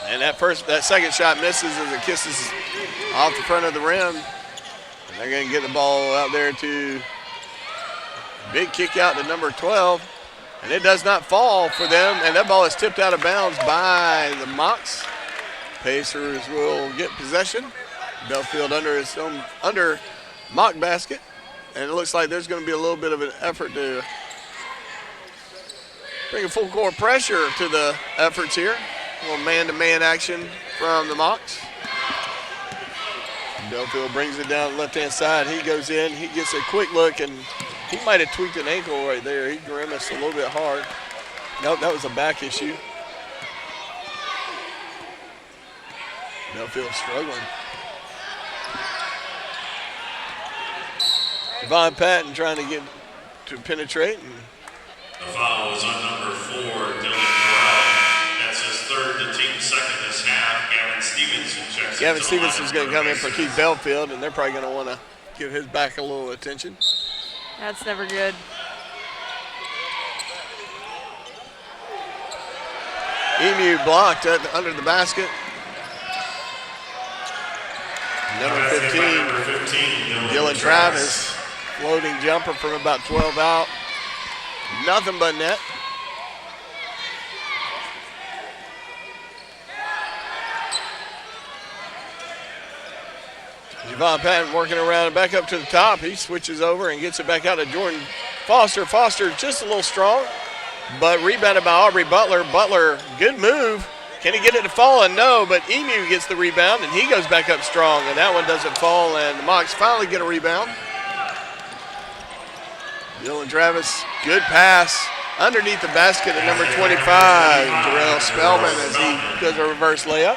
And that second shot misses as it kisses off the front of the rim. And they're going to get the ball out there to big kick out to number 12. And it does not fall for them. And that ball is tipped out of bounds by the Mocs. Pacers will get possession. Belfield under Mock basket. And it looks like there's going to be a little bit of an effort to bring a full court pressure to the efforts here. A little man-to-man action from the Mocs. Belfield brings it down the left-hand side. He goes in. He gets a quick look, and he might have tweaked an ankle right there. He grimaced a little bit hard. Nope, that was a back issue. Belfield struggling. Javon Patton trying to get to penetrate. The foul is on number 4, Dylan Corral. That's his third, the team's second this half. Gavin Stevenson checks Gavin Stevenson's going to come in for Keith Belfield, and they're probably going to want to give his back a little attention. That's never good. Emu blocked under the basket. Number 15, Dylan Travis. Floating jumper from about 12 out. Nothing but net. Javon Patton working around and back up to the top. He switches over and gets it back out to Jordan Foster. Foster just a little strong, but rebounded by Aubrey Butler. Butler, good move. Can he get it to fall? And no, but Emu gets the rebound, and he goes back up strong, and that one doesn't fall, and the Mocs finally get a rebound. Dylan Travis, good pass underneath the basket at number 25, Jarrell Spellman, as he does a reverse layup.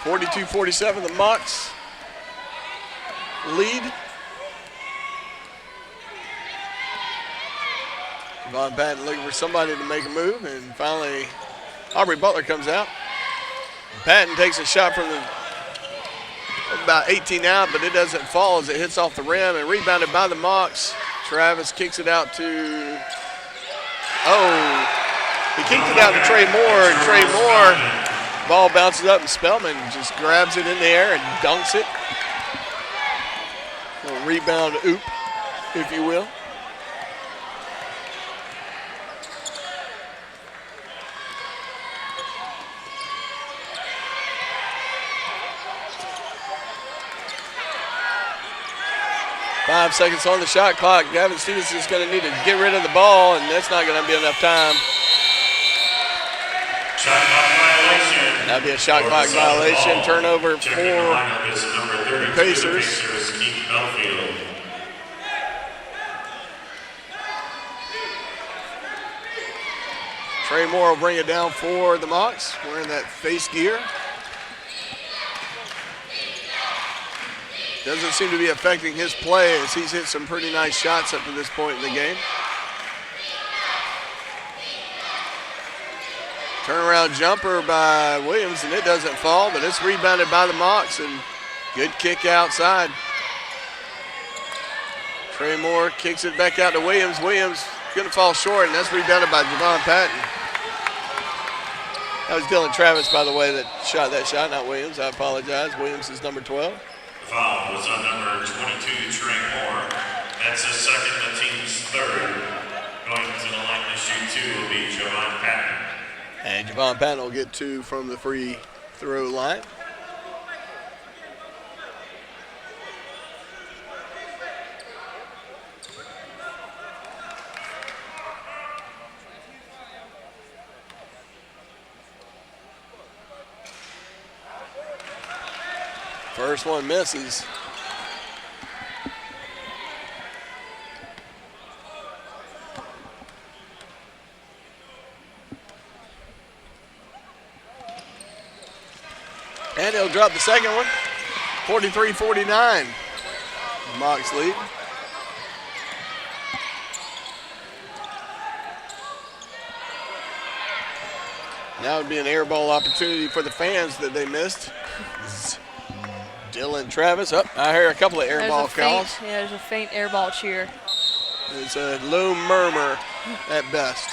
42-47, the Mocs lead. Javon Patton looking for somebody to make a move, and finally Aubrey Butler comes out. Patton takes a shot from about 18 out, but it doesn't fall as it hits off the rim and rebounded by the Mocs. Travis kicks it out to, he kicked it out to Trey Moore, and Trey Moore, ball bounces up and Spellman just grabs it in the air and dunks it. A little rebound oop, if you will. Five seconds on the shot clock. Gavin Stevens is going to need to get rid of the ball, and that's not going to be enough time. Shot clock violation. That'll be a shot clock violation. Turnover for the Pacers. Keith Belfield. Trey Moore will bring it down for the Mocs, wearing that face gear. Doesn't seem to be affecting his play as he's hit some pretty nice shots up to this point in the game. Turnaround jumper by Williams, and it doesn't fall, but it's rebounded by the Mocs, and good kick outside. Trey Moore kicks it back out to Williams. Williams going to fall short, and that's rebounded by Javon Patton. That was Dylan Travis, by the way, that shot that shot, not Williams. I apologize. Williams is number 12. The foul was on number 22, Trey Moore. That's his second, the team's third. Going to the line to shoot two will be Javon Patton. And Javon Patton will get 2 from the free throw line. First one misses. And he'll drop the second one. 43-49. Mocs lead. Now would be an air ball opportunity for the fans that they missed. Dylan Travis. Oh, I hear a couple of air ball calls. Yeah, there's a faint air ball cheer. It's a low murmur at best.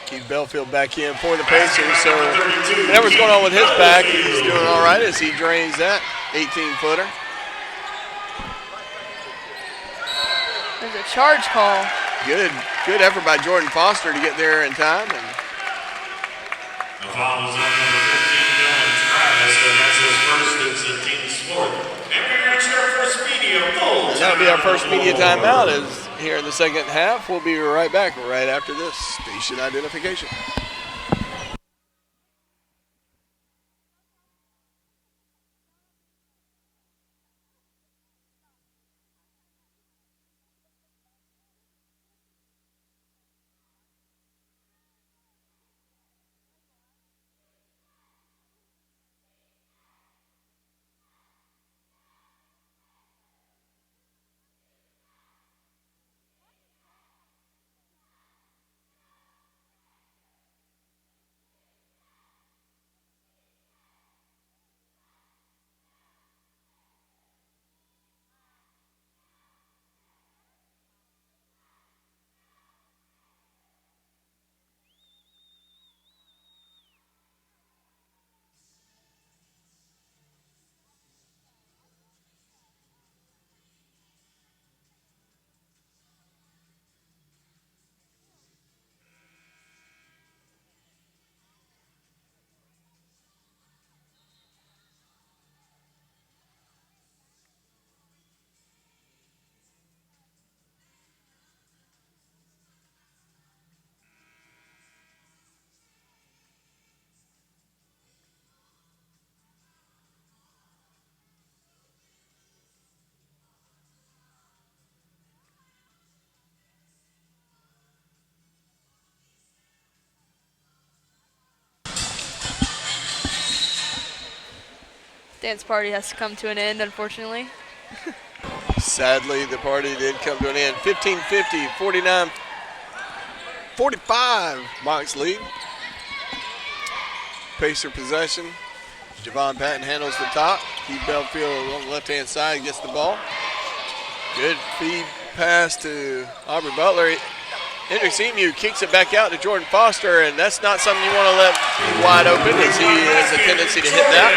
Keith Belfield back in for the Pacers. So whatever's going on with his back, he's doing all right as he drains that 18-footer. There's a charge call. Good effort by Jordan Foster to get there in time. And the foul was on number 15, Dylan Travis, and that's his first. It's the team's fourth. And we reach our first media full. and that'll be our first media timeout. As here in the second half, we'll be right back right after this station identification. Dance party has to come to an end, unfortunately. Sadly, the party did come to an end. 15-50, 49-45, Mocs lead. Pacer possession. Javon Patton handles the top. Keith Belfield on the left-hand side gets the ball. Good feed pass to Aubrey Butler. Hendricks Emu kicks it back out to Jordan Foster, and that's not something you want to let wide open, as he has a tendency to hit that.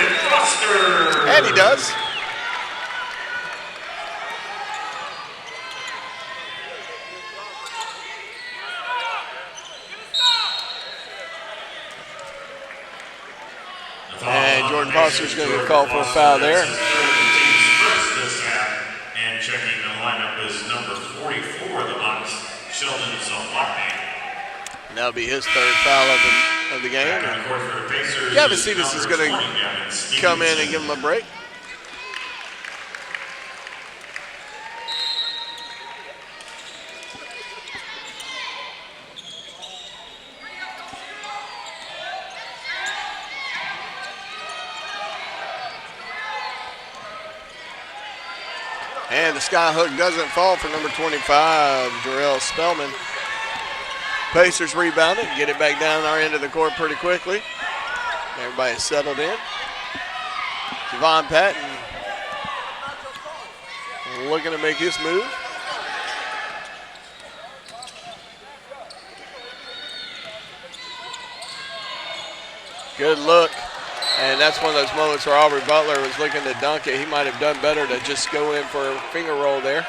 And he does. And Jordan Foster's going to get called for a foul there. And checking the lineup is number 44, the Mocs, Sheldon Zalotny. And that'll be his third foul of the game. And Gavin Stevens is going to come in and give him a break. And the sky hook doesn't fall for number 25, Jarrell Spellman. Pacers rebound it, get it back down our end of the court pretty quickly. Everybody's settled in. Javon Patton looking to make his move. Good look. And that's one of those moments where Aubrey Butler was looking to dunk it. He might have done better to just go in for a finger roll there.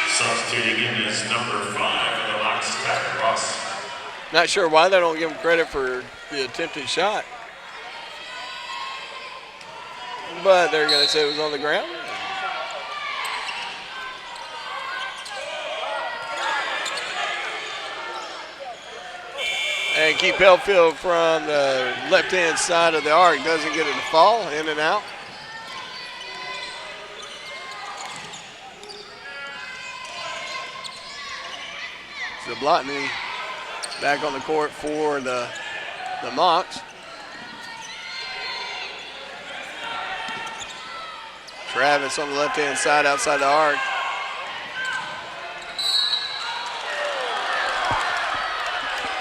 Substituting in is number 5 in the box, Tucker Ross. Not sure why they don't give him credit for the attempted shot. But they're going to say it was on the ground. And Keith Belfield from the left-hand side of the arc doesn't get it to fall, in and out. Zablotny back on the court for the Mocs. Travis on the left-hand side outside the arc.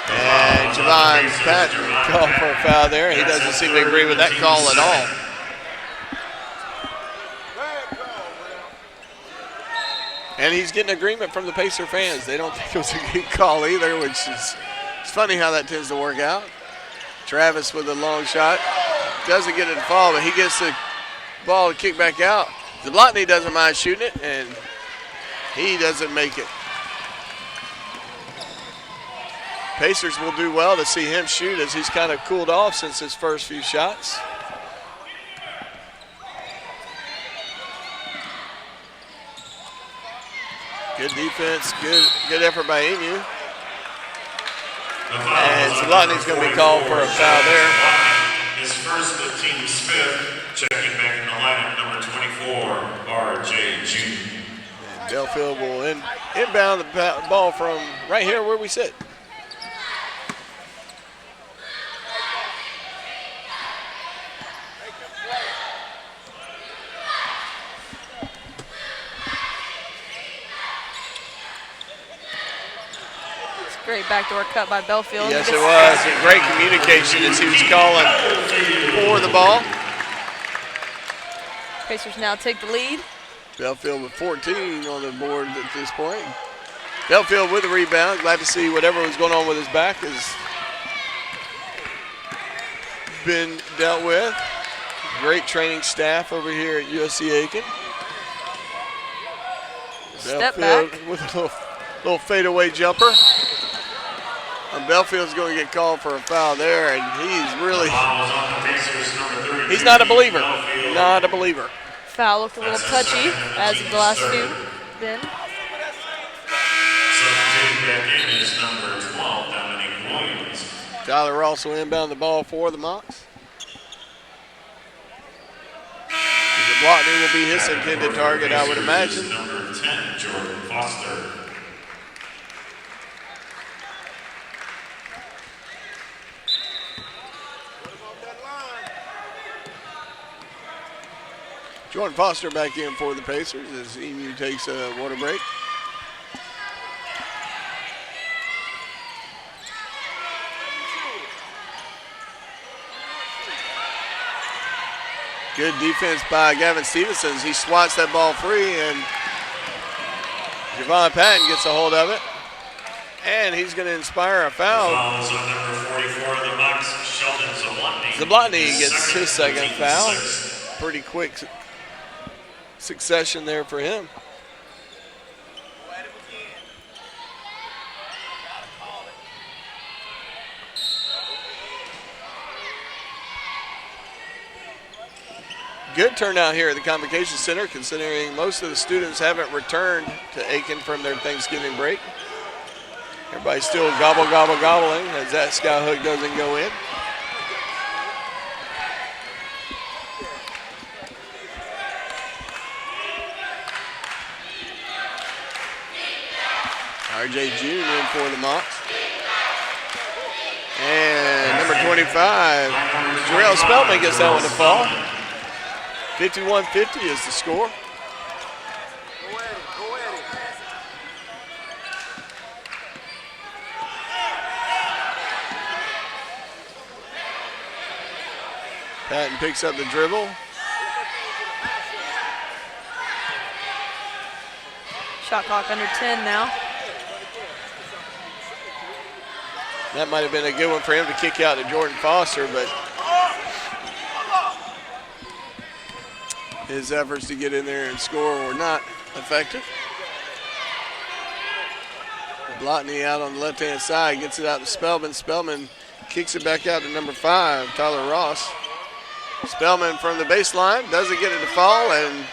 And Javon Patton called for a foul there. He doesn't seem to agree with that call at all. And he's getting agreement from the Pacer fans. They don't think it was a good call either, which is it's funny how that tends to work out. Travis with a long shot. Doesn't get it to fall, but he gets the ball to kick back out. Zablotny doesn't mind shooting it, and he doesn't make it. Pacers will do well to see him shoot as he's kind of cooled off since his first few shots. Good defense, good effort by Emu. And Zablotny's going to be called for a foul there. His first of team Smith, checking back in the lineup, number 24, R.J. Jr. And Belfield will inbound the ball from right here where we sit. Great backdoor cut by Belfield. Yes, it was. And great communication as he was calling for the ball. Pacers now take the lead. Belfield with 14 on the board at this point. Belfield with the rebound. Glad to see whatever was going on with his back has been dealt with. Great training staff over here at USC Aiken. Step Belfield back. with a little fadeaway jumper. And Belfield's going to get called for a foul there, and he's really, he's not a believer. Not a believer. Foul looked a little touchy, as of the last few been. Substituting back in is number 12, Dominic Williams. Tyler Ross will inbound the ball for the Mocs. Zablotny will be his intended target, I would imagine. Number 10, Jordan Foster. Jordan Foster back in for the Pacers as EMU takes a water break. Good defense by Gavin Stevenson as he swats that ball free, and Javon Patton gets a hold of it. And he's going to inspire a foul. Fouls on number 44 of the Mocs, Sheldon Zablotny. Zablotny gets his second foul. Pretty quick succession there for him. Good turnout here at the Convocation Center, considering most of the students haven't returned to Aiken from their Thanksgiving break. Everybody's still gobbling as that skyhook doesn't go in. R.J. June in for the Mocs. And number 25, Jarrell Spelman gets that one to fall. 51-50 is the score. Patton picks up the dribble. Shot clock under 10 now. That might have been a good one for him to kick out to Jordan Foster, but his efforts to get in there and score were not effective. Blotney out on the left-hand side, gets it out to Spellman. Spellman kicks it back out to number 5, Tyler Ross. Spellman from the baseline, doesn't get it to fall, and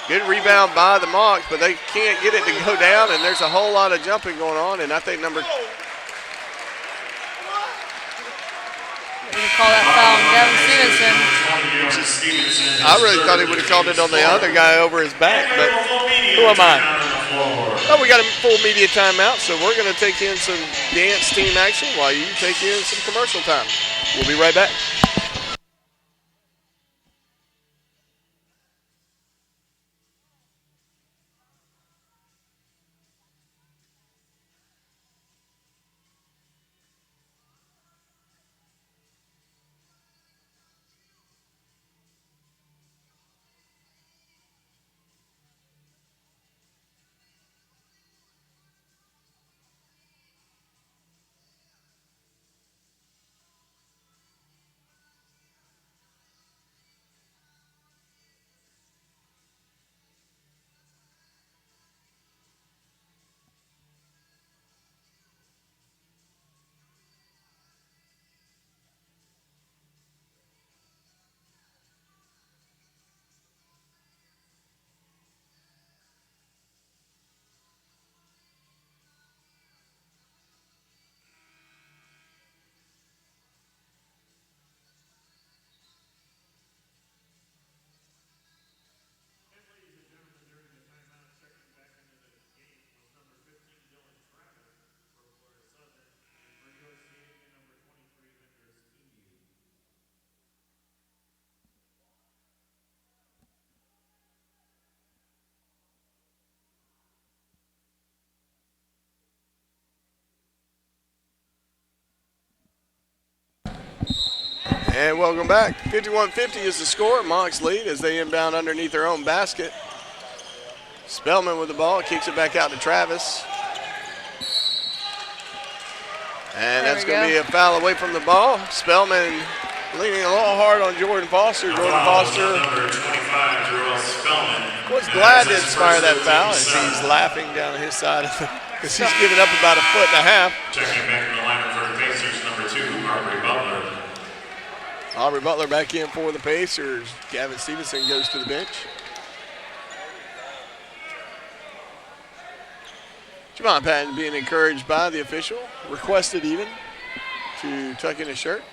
good rebound by the Mocs, but they can't get it to go down, and there's a whole lot of jumping going on, and I think You can call that foul on Gavin Stevenson. I really thought he would have called it on the other guy over his back, but who am I? Oh, we got a full media timeout, so we're going to take in some dance team action while you take in some commercial time. We'll be right back. And welcome back. 51-50 is the score. Mocs lead as they inbound underneath their own basket. Spellman with the ball, kicks it back out to Travis. And that's going to be a foul away from the ball. Spellman leaning a little hard on Jordan Foster. Jordan Foster was glad to inspire that foul as he's laughing down his side because he's given up about a foot and a half. Checking back in the lineup for the Pacers, number 2, Aubrey Butler. Aubrey Butler back in for the Pacers. Gavin Stevenson goes to the bench. Javon Patton being encouraged by the official, requested even to tuck in his shirt.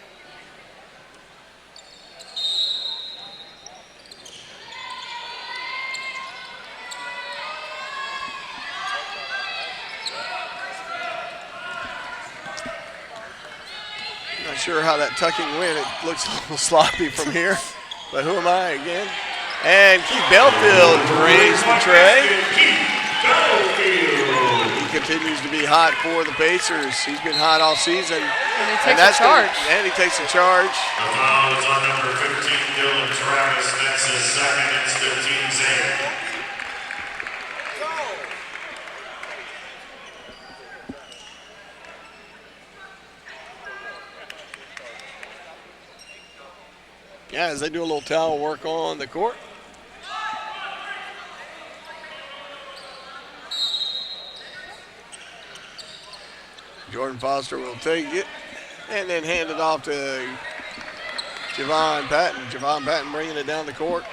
Not sure how that tucking went. It looks a little sloppy from here, but who am I again? And Keith Belfield drains the tray. He continues to be hot for the Pacers. He's been hot all season. And he takes a charge. And he takes a charge. The foul is on number 15, Dylan Travis. That's his second. It's 15's eighth. Yeah, as they do a little towel work on the court. Jordan Foster will take it and then hand it off to Javon Patton. Javon Patton bringing it down the court.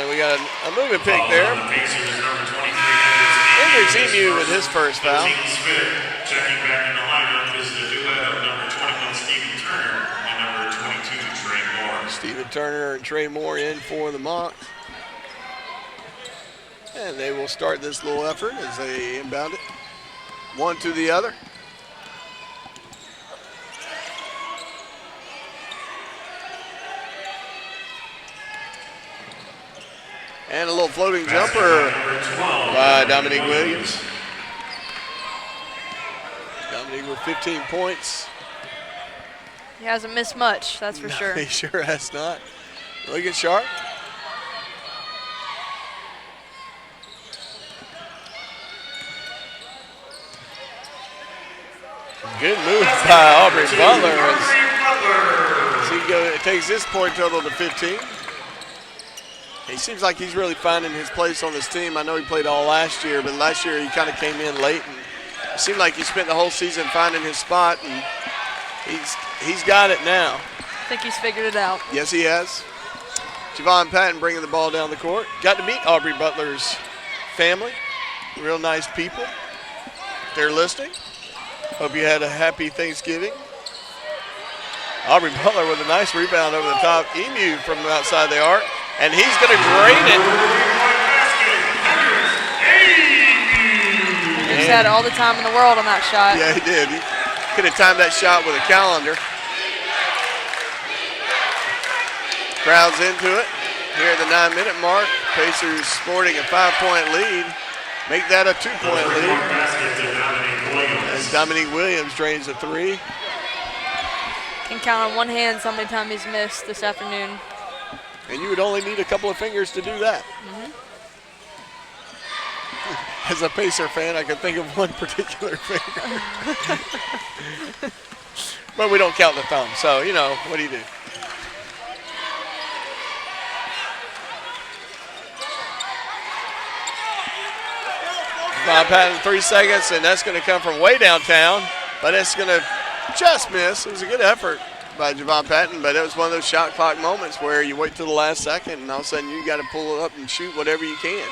We got a moving pick there. Hendricks Emu with his first foul. Checking back in the lineup is the duet of number 21, Stephen Turner, and number 22, Trey Moore. Stephen Turner and Trey Moore in for the Mocs. And they will start this little effort as they inbound it. One to the other. And a little floating jumper by Dominique Williams. Dominique with 15 points. He hasn't missed much, that's for sure. He sure has not. Look at Sharp. Good move by Aubrey Butler as he takes his point total to 15. He seems like he's really finding his place on this team. I know he played all last year, but last year he kind of came in late. And it seemed like he spent the whole season finding his spot, and he's got it now. I think he's figured it out. Yes, he has. Javon Patton bringing the ball down the court. Got to meet Aubrey Butler's family. Real nice people. If they're listening. Hope you had a happy Thanksgiving. Aubrey Butler with a nice rebound over the top. Emu from outside the arc. And he's going to drain it. He's had all the time in the world on that shot. Yeah, he did. He could have timed that shot with a calendar. Crowd's into it. Here at the 9-minute mark. Pacers sporting a 5-point lead. Make that a 2-point lead. As Dominique Williams drains a 3. Can count on one hand how many times he's missed this afternoon. And you would only need a couple of fingers to do that. As a Pacer fan, I can think of one particular finger. But we don't count the thumb, so, you know, what do you do? Bob Patton, 3 seconds, and that's going to come from way downtown, but it's going to just miss. It was a good effort by Javon Patton, but it was one of those shot clock moments where you wait till the last second, and all of a sudden you got to pull it up and shoot whatever you can.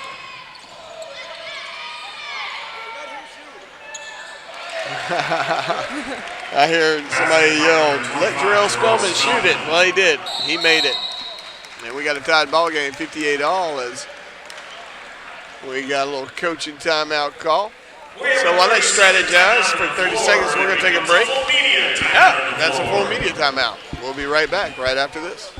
I hear somebody yell, "Let Jarrell Spellman shoot it." Well, he did. He made it. And we got a tied ball game, 58-all, as we got a little coaching timeout call. So while they strategize for 30 seconds, we're going to take a break. Yeah, that's a full media timeout. We'll be right back right after this.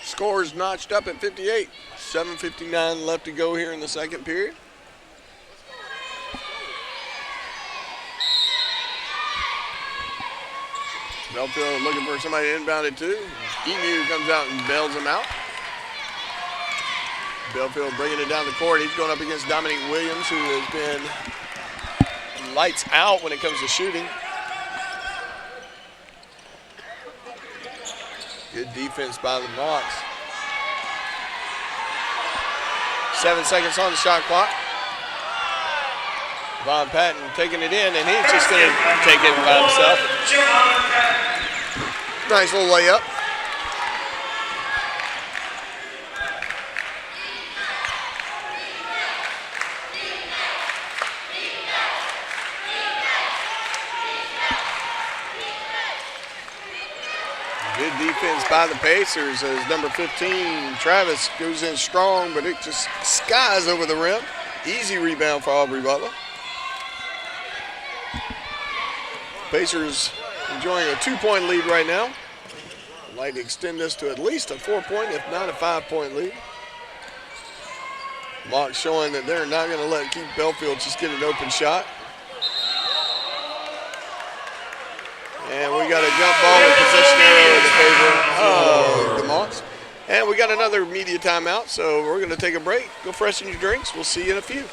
Scores notched up at 58. 7:59 left to go here in the second period. Belfield looking for somebody to inbound it to. Emu comes out and bails him out. Belfield bringing it down the court. He's going up against Dominique Williams, who has been lights out when it comes to shooting. Good defense by the Mocs. 7 seconds on the shot clock. Von Patton taking it in, and he's just going to take it by himself. Nice little layup. Good defense by the Pacers as number 15, Travis, goes in strong, but it just skies over the rim. Easy rebound for Aubrey Butler. Pacers enjoying a 2-point lead right now. I'd like to extend this to at least a 4-point, if not a 5-point lead. Mock showing that they're not going to let Keith Belfield just get an open shot. And we got a jump ball with possession arrow in the favor of the Mocs. And we got another media timeout, so we're going to take a break. Go freshen your drinks. We'll see you in a few.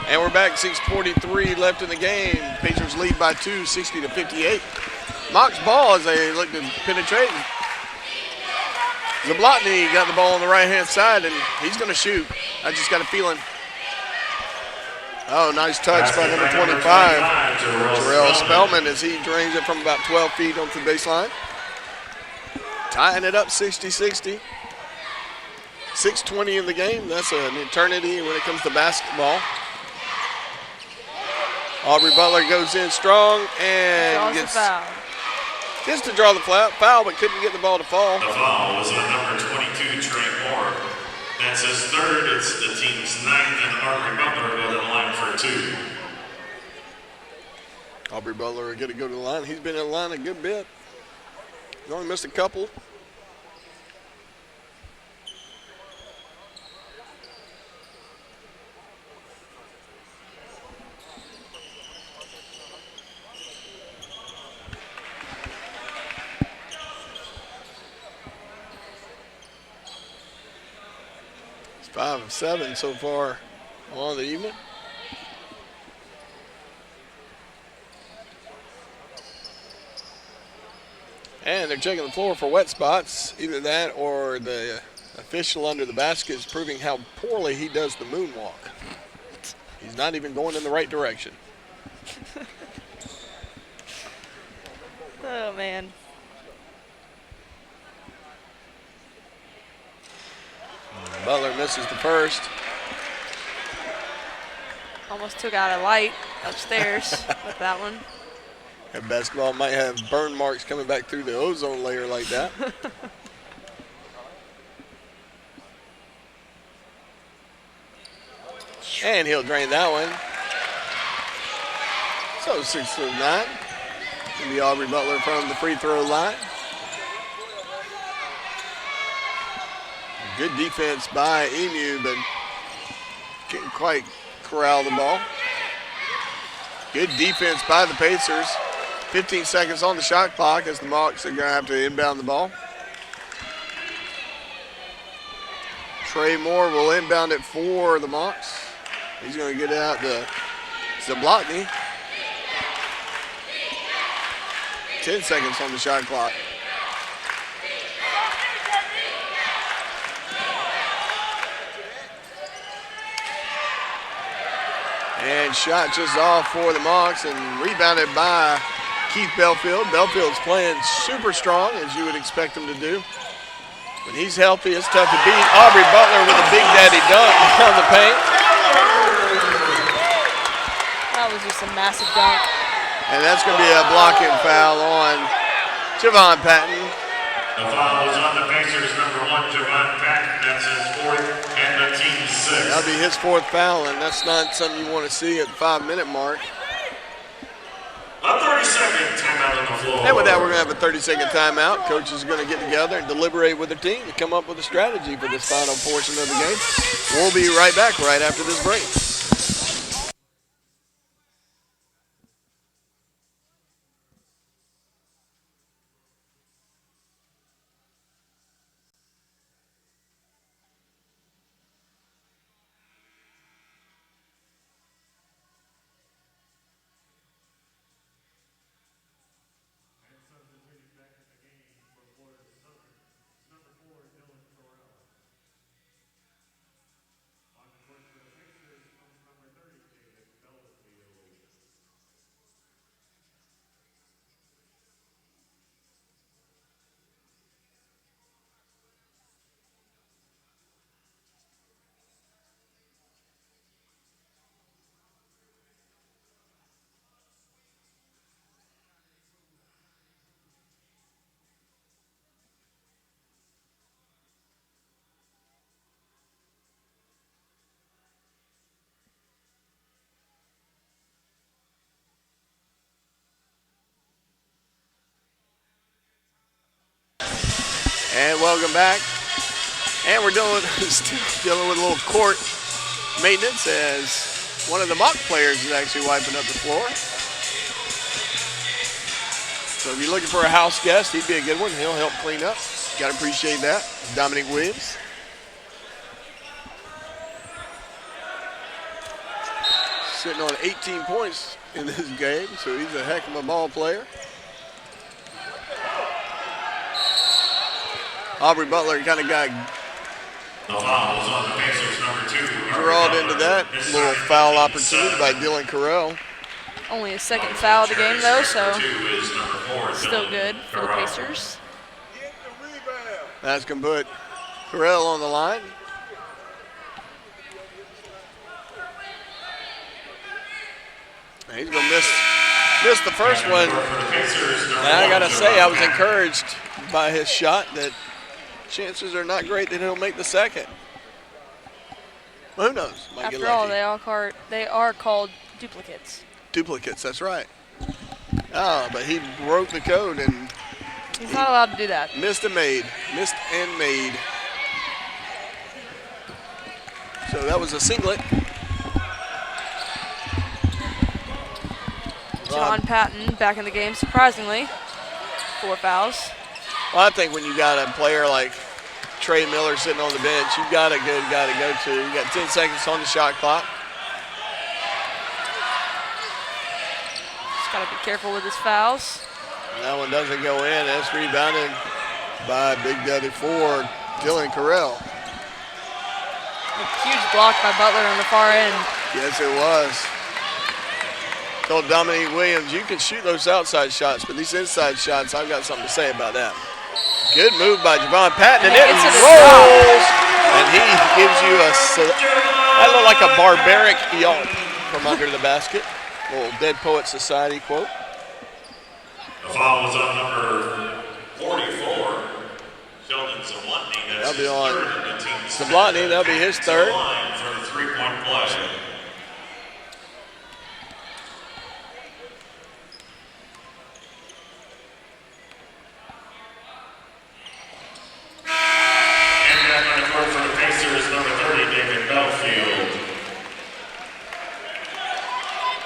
And we're back, 6:43 left in the game. Pacers lead by 2, 60-58. Mock's ball as they look to penetrate. Zablotny got the ball on the right-hand side, and he's going to shoot. I just got a feeling. Oh, nice touch by number 25, Terrell Spellman, as he drains it from about 12 feet onto the baseline. Tying it up 60-60. 6:20 in the game. That's an eternity when it comes to basketball. Aubrey Butler goes in strong and gets to draw the foul, but couldn't get the ball to fall. The foul was on number 22, Trey Moore. That's his third. It's the team's 9th, and Aubrey Butler will go to the line for 2. Aubrey Butler going to go to the line. He's been in the line a good bit. He's only missed a couple. It's 5 of 7 so far on the evening. And they're checking the floor for wet spots. Either that or the official under the basket is proving how poorly he does the moonwalk. He's not even going in the right direction. Oh, man. Butler misses the first. Almost took out a light upstairs with that one. And basketball might have burn marks coming back through the ozone layer like that. And he'll drain that one. So 6 of 9. It'll be Aubrey Butler from the free throw line. Good defense by Emu, but couldn't quite corral the ball. Good defense by the Pacers. 15 seconds on the shot clock as the Mocs are going to have to inbound the ball. Trey Moore will inbound it for the Mocs. He's going to get it out to Zablotny. 10 seconds on the shot clock. And shot just off for the Mocs and rebounded by Keith Belfield. Belfield's playing super strong, as you would expect him to do. When he's healthy, it's tough to beat. Aubrey Butler with a Big Daddy dunk on the paint. That was just a massive dunk. And that's going to be a blocking foul on Javon Patton. The foul was on the Pacers, number 1, Javon Patton. That's his 4th and the team's 6th. That'll be his 4th foul, and that's not something you want to see at the 5-minute mark. A 30-second timeout on the floor. And with that, we're going to have a 30-second timeout. Coaches are going to get together and deliberate with their team to come up with a strategy for this final portion of the game. We'll be right back right after this break. And welcome back. And we're still dealing with a little court maintenance as one of the mock players is actually wiping up the floor. So if you're looking for a house guest, he'd be a good one. He'll help clean up. Got to appreciate that. Dominic Williams. Sitting on 18 points in this game, so he's a heck of a ball player. Aubrey Butler kind of got drawn into that little foul opportunity by Dylan Carell. Only his 2nd foul of the game, though, so still good for the Pacers. That's going to put Carell on the line. And he's going to miss the first one. And I got to say, I was encouraged by his shot that chances are not great that he'll make the second. Well, who knows? Might After get all, lucky. they are called duplicates. Duplicates, that's right. Oh, but he broke the code and he's not allowed to do that. Missed and made. So that was a singlet. John Patton back in the game, surprisingly. 4 fouls. Well, I think when you got a player like Trey Miller sitting on the bench, you've got a good guy to go to. You got 10 seconds on the shot clock. Just got to be careful with his fouls. That one doesn't go in. That's rebounded by Big Daddy Ford, Dylan Carell. A huge block by Butler on the far end. Yes, it was. Told Dominique Williams, you can shoot those outside shots, but these inside shots, I've got something to say about that. Good move by Javon Patton, and it rolls. And he gives you that looked like a barbaric yelp from under the basket. A little Dead Poet Society quote. The foul was on number 44, Sheldon Zablotny. That'll be on Zablotny, that'll be his 3rd. For the 3-point play.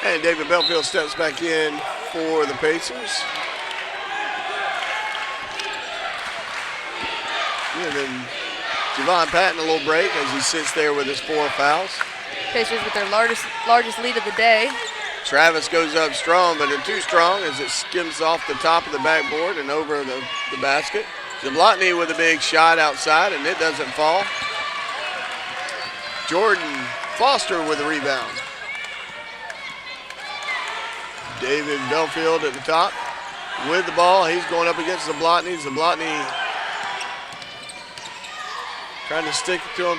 And David Belfield steps back in for the Pacers. And then Javon Patton a little break as he sits there with his 4 fouls. Pacers with their largest lead of the day. Travis goes up strong, but they're too strong as it skims off the top of the backboard and over the basket. Zablotny with a big shot outside, and it doesn't fall. Jordan Foster with a rebound. David Belfield at the top with the ball. He's going up against Zablotny. Zablotny trying to stick it to him.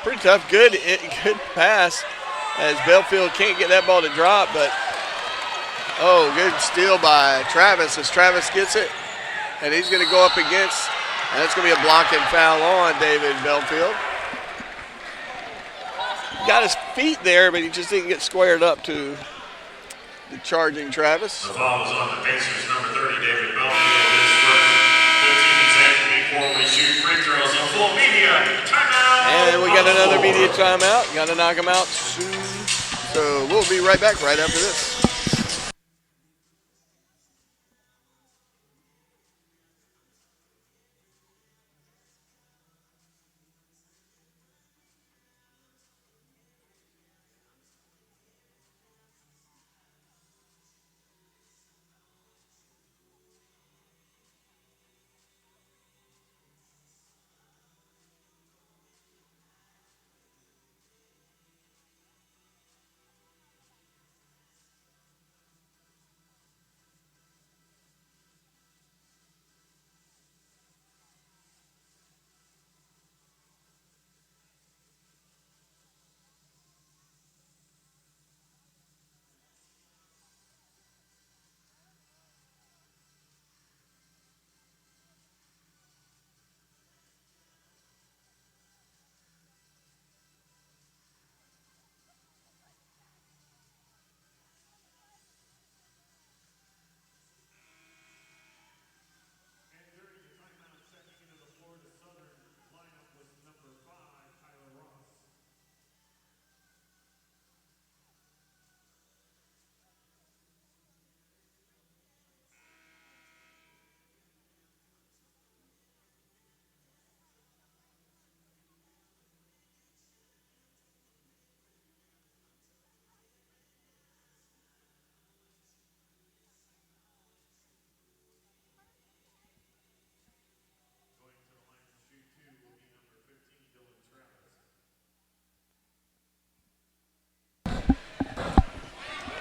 Pretty tough, good pass as Belfield can't get that ball to drop, but good steal by Travis as Travis gets it, and he's going to go up against, and that's going to be a blocking foul on David Belfield. Got his feet there, but he just didn't get squared up to the charging Travis. The foul was on the Pacers, number 30, David Belfield. His first 15 before we shoot free throws. A full media timeout. And we got another media timeout. Got to knock him out soon. So we'll be right back right after this.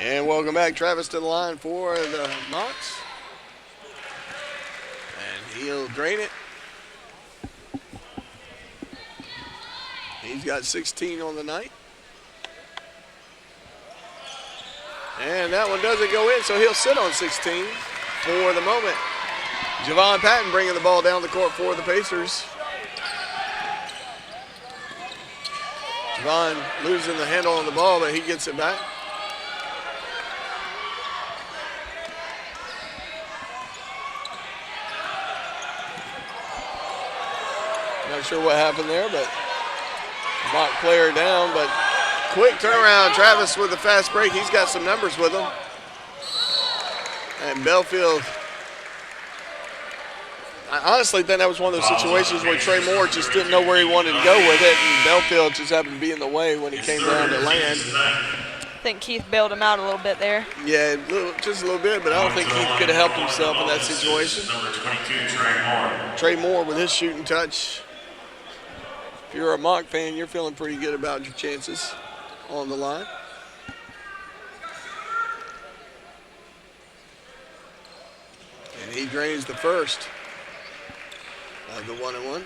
And welcome back, Travis to the line for the Mocs. And he'll drain it. He's got 16 on the night. And that one doesn't go in, so he'll sit on 16 for the moment. Javon Patton bringing the ball down the court for the Pacers. Javon losing the handle on the ball, but he gets it back. Not sure what happened there, but Mock player down, but quick turnaround. Travis with the fast break. He's got some numbers with him. And Belfield, I honestly think that was one of those situations where Trey Moore just didn't know where he wanted to go with it, and Belfield just happened to be in the way when he came down to land. I think Keith bailed him out a little bit there. Yeah, just a little bit, but I don't think Keith could have helped himself in that situation. Number 22, Trey Moore. Trey Moore with his shooting touch. If you're a Mock fan, you're feeling pretty good about your chances on the line. And he drains the first of the 1-and-1.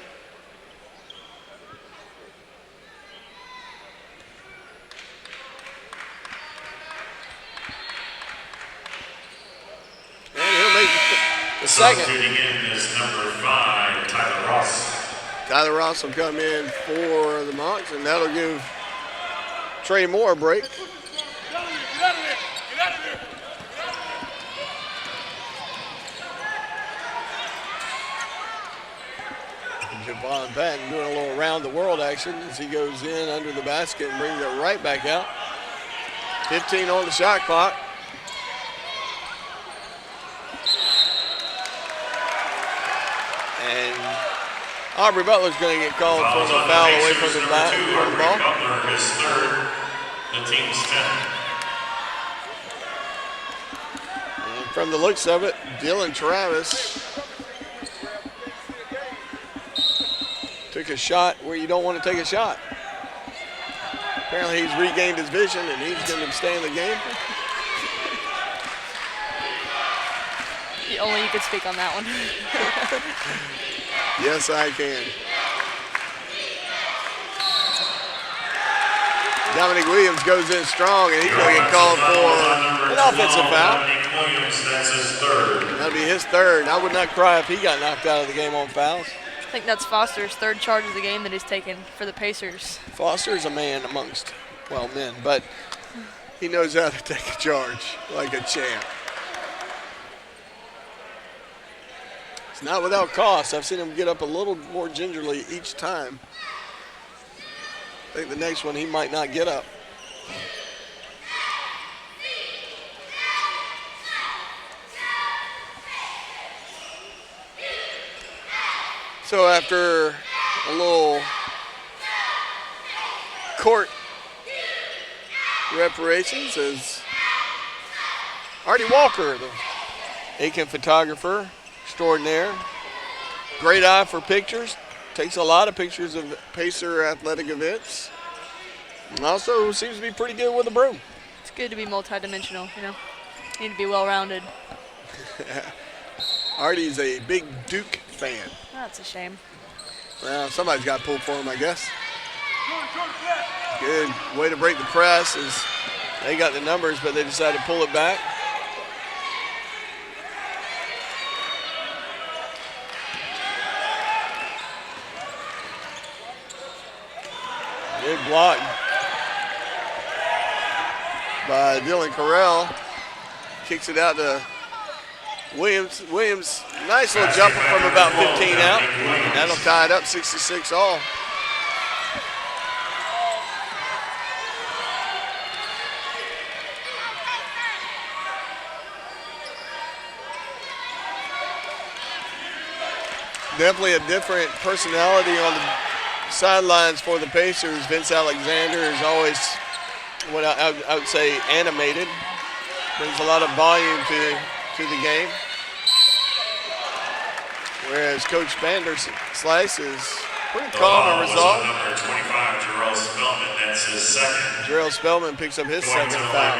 And he'll make the second. Substituting in is number 5, Tyler Ross. Tyler Ross will come in for the Mocs, and that'll give Trey Moore a break. Get out of there! Get out of there! Javon Patton doing a little around the world action as he goes in under the basket and brings it right back out. 15 on the shot clock. And Aubrey Butler's going to get called for a foul away from the ball. Butler, his third, the team's 10th. And from the looks of it, Dylan Travis took a shot where you don't want to take a shot. Apparently he's regained his vision and he's going to stay in the game. Only you could speak on that one. Yes, I can. Dominic Williams goes in strong, and he's going to get called for an offensive foul. Williams, that's his third. That'll be his third. I would not cry if he got knocked out of the game on fouls. I think that's Foster's third charge of the game that he's taken for the Pacers. Foster is a man amongst, well, men, but he knows how to take a charge like a champ. It's not without cost. I've seen him get up a little more gingerly each time. I think the next one he might not get up. So after a little court reparations is Artie Walker, the Aiken photographer extraordinaire. Great eye for pictures. Takes a lot of pictures of Pacer athletic events. And also seems to be pretty good with a broom. It's good to be multidimensional, you know. You need to be well-rounded. Artie's a big Duke fan. That's a shame. Well, somebody's got to pull for him, I guess. Good way to break the press is they got the numbers, but they decided to pull it back. Good block by Dylan Carell. Kicks it out to Williams. Williams, nice little jumper from about 15 out. That'll tie it up 66 all. Definitely a different personality on the sidelines for the Pacers. Vince Alexander is always what I would say animated. Brings a lot of volume to the game. Whereas Coach Vanderslice is pretty calm and resolved. Number 25, Jarrell Spellman, that's his second. Jarrell Spellman picks up his second foul.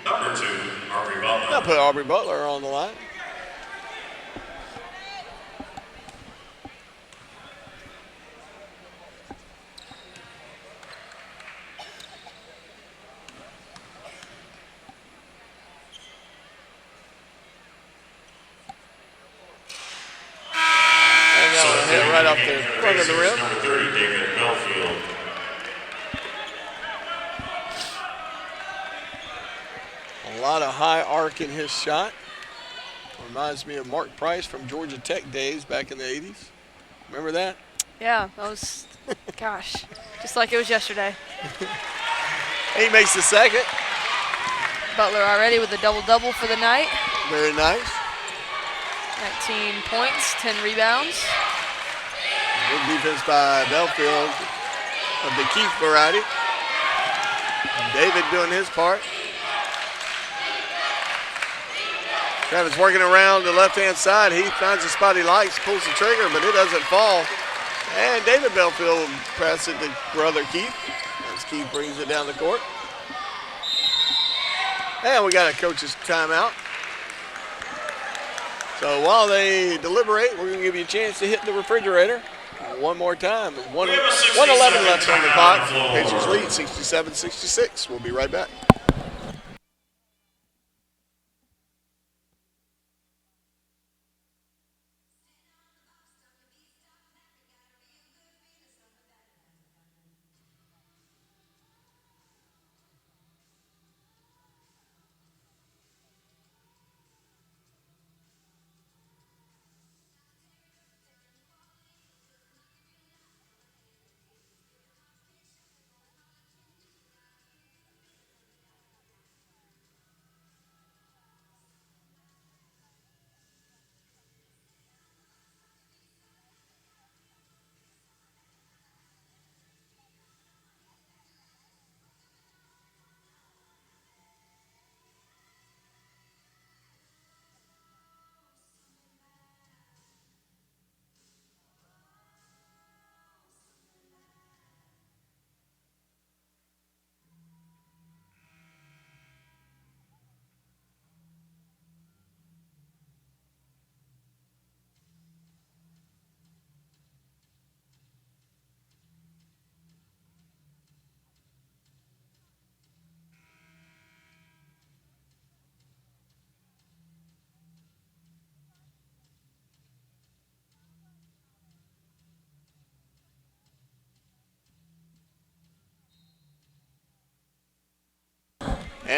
Number 2, Aubrey Butler. I'll put Aubrey Butler on the line. Right off the front of the rim. Number 30, David Belfield. A lot of high arc in his shot. Reminds me of Mark Price from Georgia Tech days back in the 80s. Remember that? Yeah, that was, gosh, just like it was yesterday. He makes the second. Butler already with a double-double for the night. Very nice. 19 points, 10 rebounds. Good defense by Belfield of the Keith variety. David doing his part. Travis working around the left-hand side. He finds the spot he likes, pulls the trigger, but it doesn't fall. And David Belfield passes it to brother Keith as Keith brings it down the court. And we got a coach's timeout. So while they deliberate, we're going to give you a chance to hit the refrigerator one more time. 1:11 left on the clock. Pacers lead 67-66. We'll be right back.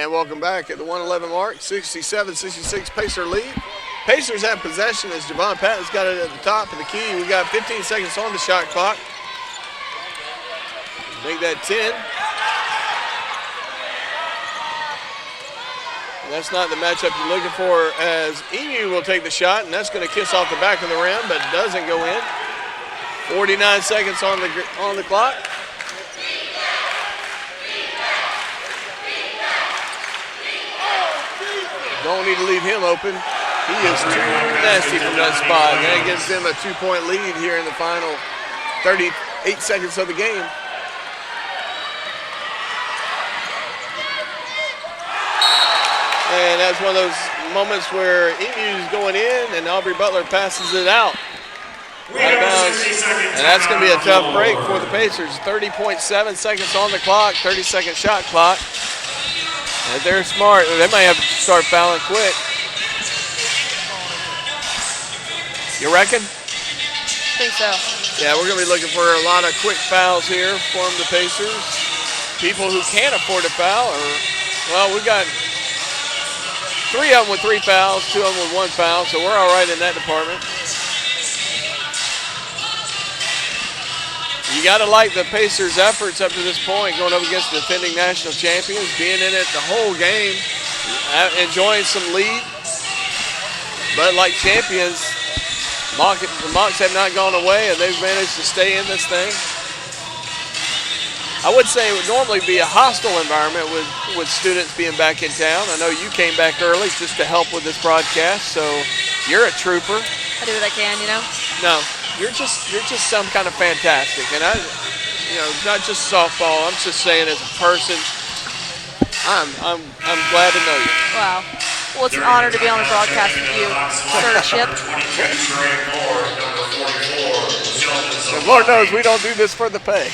And welcome back at the 111 mark, 67-66 Pacer lead. Pacers have possession as Javon Patton's got it at the top of the key. We got 15 seconds on the shot clock. Make that 10. And that's not the matchup you're looking for, as Emu will take the shot, and that's going to kiss off the back of the rim, but doesn't go in. 49 seconds on the clock. Don't need to leave him open. He is too nasty from that spot. And that gives them a 2-point lead here in the final 38 seconds of the game. And that's one of those moments where Emu's going in and Aubrey Butler passes it out. Out of bounds. And that's going to be a tough break for the Pacers. 30.7 seconds on the clock, 30-second shot clock. And they're smart. They might have to start fouling quick. You reckon? I think so. Yeah, we're going to be looking for a lot of quick fouls here from the Pacers. People who can't afford to foul well, we've got 3 of them with 3 fouls, 2 of them with 1 foul, so we're all right in that department. You got to like the Pacers' efforts up to this point, going up against the defending national champions, being in it the whole game, enjoying some lead. But like champions, the Mocs have not gone away, and they've managed to stay in this thing. I would say it would normally be a hostile environment with students being back in town. I know you came back early just to help with this broadcast, so you're a trooper. I do what I can, you know? No. You're just some kind of fantastic, and not just softball. I'm just saying as a person, I'm glad to know you. Wow. Well, it's an honor to be on the broadcast with you, Sir Chip. And Lord knows we don't do this for the pay.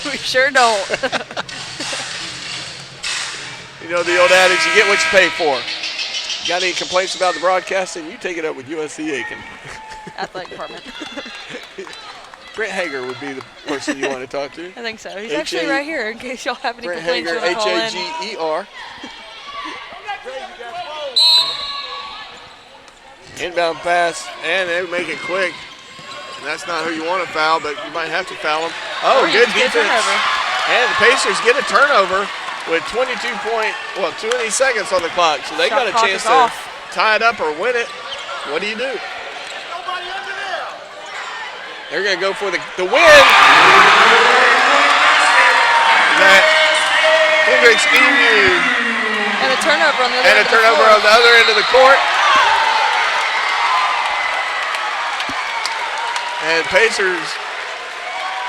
We sure don't. You know the old adage, you get what you pay for. Got any complaints about the broadcasting? You take it up with USC Aiken. Athletic department. Brent Hager would be the person you want to talk to. I think so. He's actually right here in case y'all have any complaints. Brent Hager, Hager. Inbound pass, and they make it quick. And that's not who you want to foul, but you might have to foul them. Oh, good defense. And the Pacers get a turnover with 20 seconds on the clock. So they got a chance to tie it up or win it. What do you do? They're going to go for the win. Hendricks Emu. And a turnover on the other end. And a turnover on the other end of the court. And Pacers,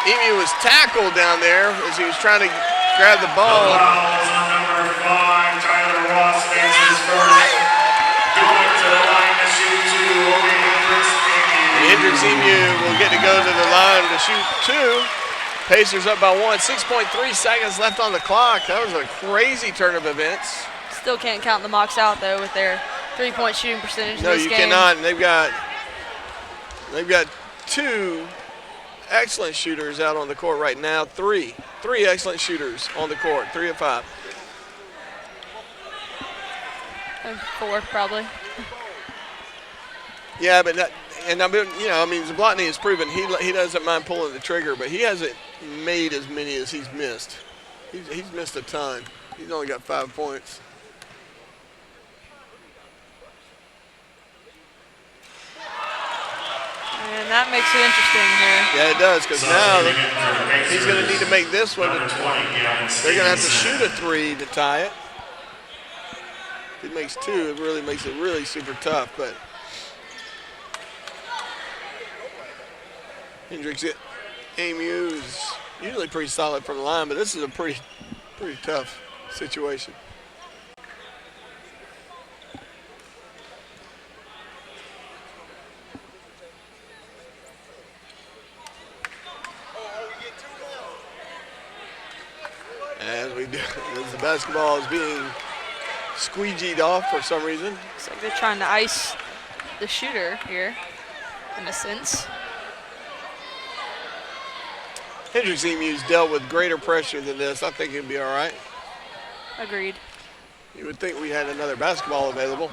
Emu was tackled down there as he was trying to grab the ball. Number 5, Tyler Ross makes his first. Going to the line to shoot 2 over Hendricks Emu will get to go to the line to shoot 2. Pacers up by 1. 6.3 seconds left on the clock. That was a crazy turn of events. Still can't count the Mocs out though with their 3-point shooting percentage. No, in this you game. cannot. And they've got 2 excellent shooters out on the court right now. 3 excellent shooters on the court. 3 of 5. And 4 probably. Yeah, but Zablotny has proven he doesn't mind pulling the trigger, but he hasn't made as many as he's missed. He's missed a ton. He's only got 5 points. And that makes it interesting here. Yeah, it does, because now he's going to need to make this one. They're going to have to shoot a 3 to tie it. If he makes 2, it really makes it really super tough, but Hendricks Emu is usually pretty solid from the line, but this is a pretty tough situation. As the basketball is being squeegeed off for some reason. Looks like they're trying to ice the shooter here, in a sense. Hendricks Emu's dealt with greater pressure than this. I think he'll be all right. Agreed. You would think we had another basketball available.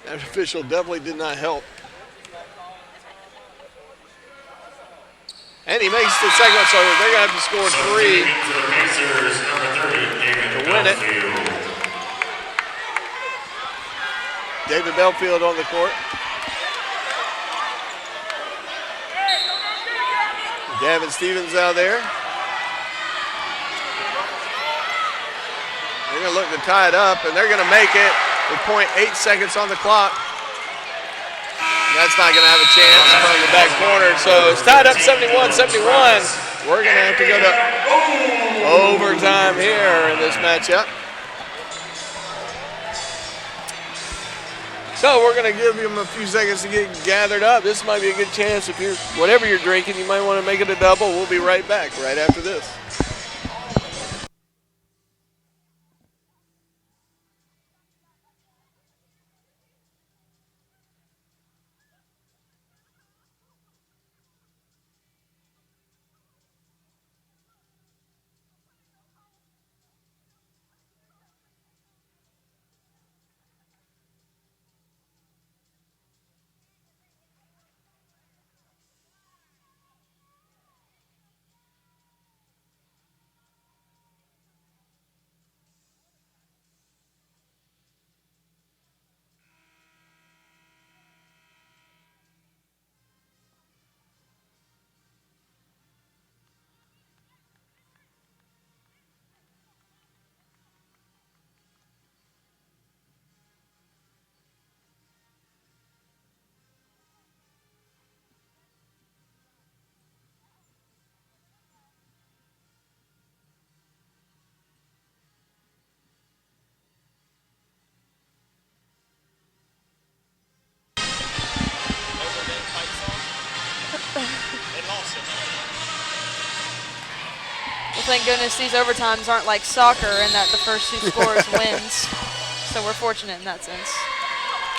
That official definitely did not help. And he makes the second one, so they're going to have to score 3 For the Pacers, number 30, David to win it. Belfield. David Belfield on the court. Gavin Stevens out there. They're going to look to tie it up, and they're going to make it with 0.8 seconds on the clock. That's not going to have a chance from the back corner. So it's tied up 71-71. We're going to have to go to overtime here in this matchup. So we're going to give him a few seconds to get gathered up. This might be a good chance. If you're, whatever you're drinking, you might want to make it a double. We'll be right back right after this. Well, thank goodness these overtimes aren't like soccer in that the first who scores wins. So we're fortunate in that sense.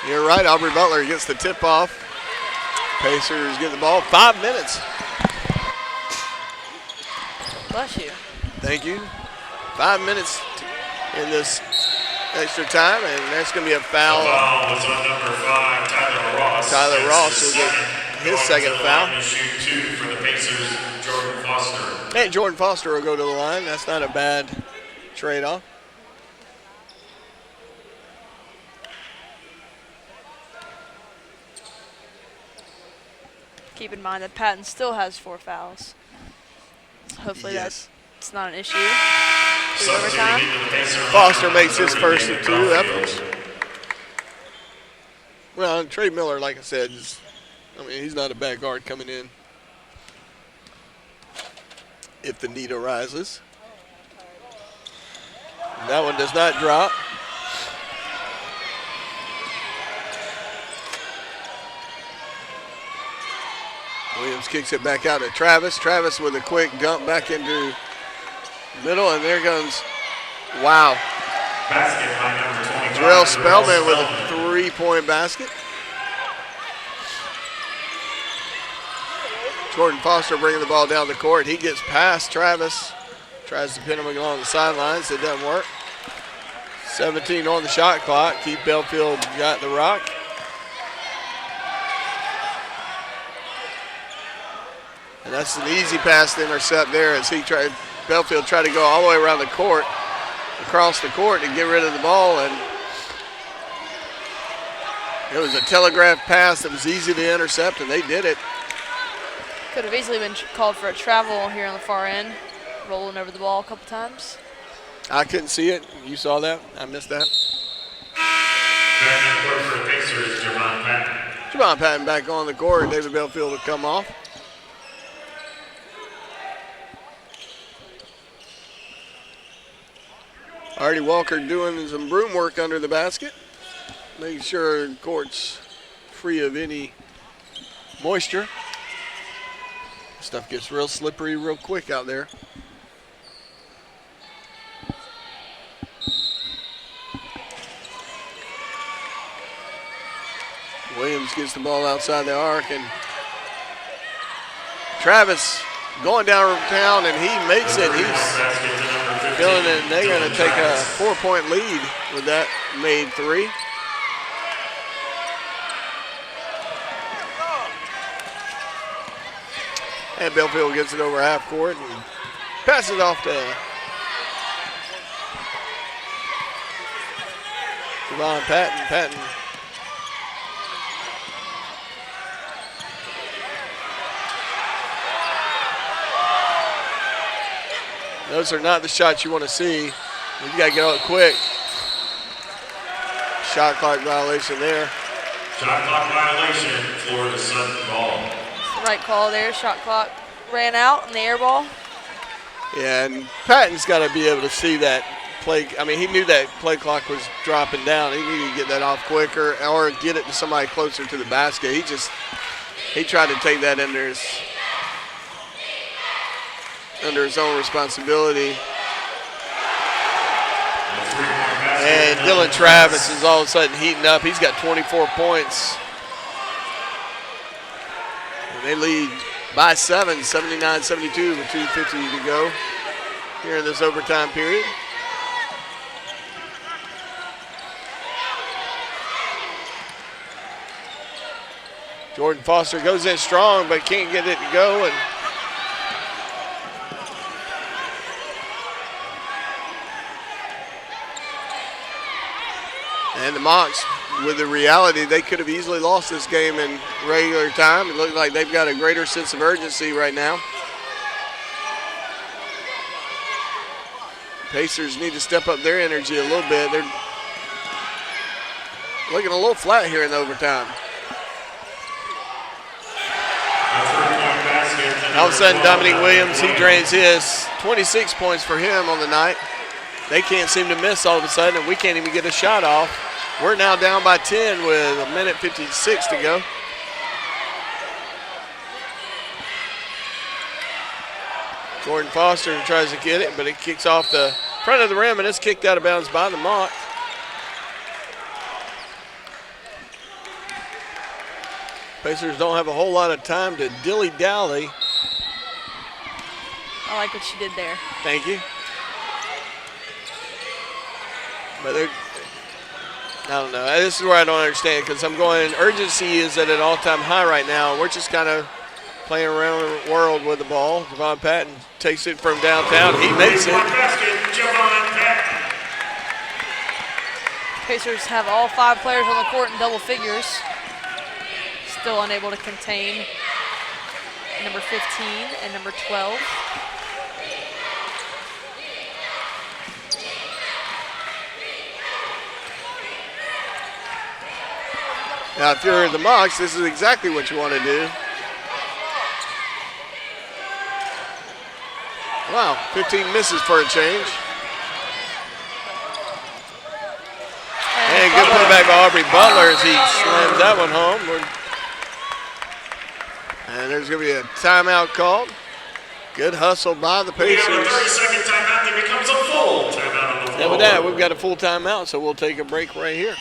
You're right. Aubrey Butler gets the tip off. Pacers get the ball. 5 minutes. Bless you. Thank you. 5 minutes in this extra time, and that's going to be a foul. The foul was on number 5, Tyler Ross. Tyler Ross will get his second foul. Shoot 2 for the Pacers, Jordan Foster. And Jordan Foster will go to the line. That's not a bad trade-off. Keep in mind that Patton still has 4 fouls. Hopefully Yes. that's not an issue. Through overtime. Substituting into the Pacer Foster lineup, makes his number first 30, of 2 David efforts. Belfield. Well, Trey Miller, like I said, he's not a bad guard coming in if the need arises. That one does not drop. Williams kicks it back out to Travis. Travis with a quick dump back into middle, and there goes, wow. Basket by number 25. Jarrell Spellman with a 3-point basket. Jordan Foster bringing the ball down the court. He gets past Travis. Tries to pin him along the sidelines. It doesn't work. 17 on the shot clock. Keith Belfield got the rock. And that's an easy pass to intercept there as Belfield tried to go all the way around the court, across the court to get rid of the ball. And it was a telegraph pass that was easy to intercept, and they did it. Could have easily been called for a travel here on the far end, rolling over the ball a couple times. I couldn't see it. You saw that? I missed that. Back in court for the Pacers, Javon Patton. Javon Patton back on the court. David Belfield will come off. Artie Walker doing some broom work under the basket. Making sure the court's free of any moisture. Stuff gets real slippery real quick out there. Williams gets the ball outside the arc and Travis going downtown, and he makes it. He's feeling it, and they're going to take a 4-point lead with that made three. And Belfield gets it over half court and passes it off to Javon Patton. Those are not the shots you want to see. You got to get out quick. Shot clock violation there. Shot clock violation, Florida Sun ball. It's the right call there. Shot clock ran out on the air ball. Yeah, and Patton's got to be able to see that play. I mean, he knew that play clock was dropping down. He needed to get that off quicker or get it to somebody closer to the basket. He tried to take that under his own responsibility. And Dylan Travis is all of a sudden heating up. He's got 24 points. And they lead by 7, 79-72 with 2:50 to go here in this overtime period. Jordan Foster goes in strong but can't get it to go. And the Mocs, with the reality, they could have easily lost this game in regular time. It looks like they've got a greater sense of urgency right now. Pacers need to step up their energy a little bit. They're looking a little flat here in the overtime. All of a sudden, Dominique Williams, he drains his. 26 points for him on the night. They can't seem to miss all of a sudden, and we can't even get a shot off. We're now down by 10 with 1:56 to go. Jordan Foster tries to get it, but it kicks off the front of the rim, and it's kicked out of bounds by the Moc. Pacers don't have a whole lot of time to dilly-dally. I like what she did there. Thank you. But they're, I don't know. This is where I don't understand, because I'm going, urgency is at an all-time high right now. We're just kind of playing around the world with the ball. Javon Patton takes it from downtown. He makes it. Pacers have all 5 players on the court in double figures. Still unable to contain number 15 and number 12. Now, if you're the Mocs, this is exactly what you want to do. Wow, 15 misses for a change. And good putback by Aubrey Butler as he slams that one home. And there's going to be a timeout called. Good hustle by the Pacers. We have a 30-second timeout that becomes a full timeout on the floor. And with that, we've got a full timeout, so we'll take a break right here.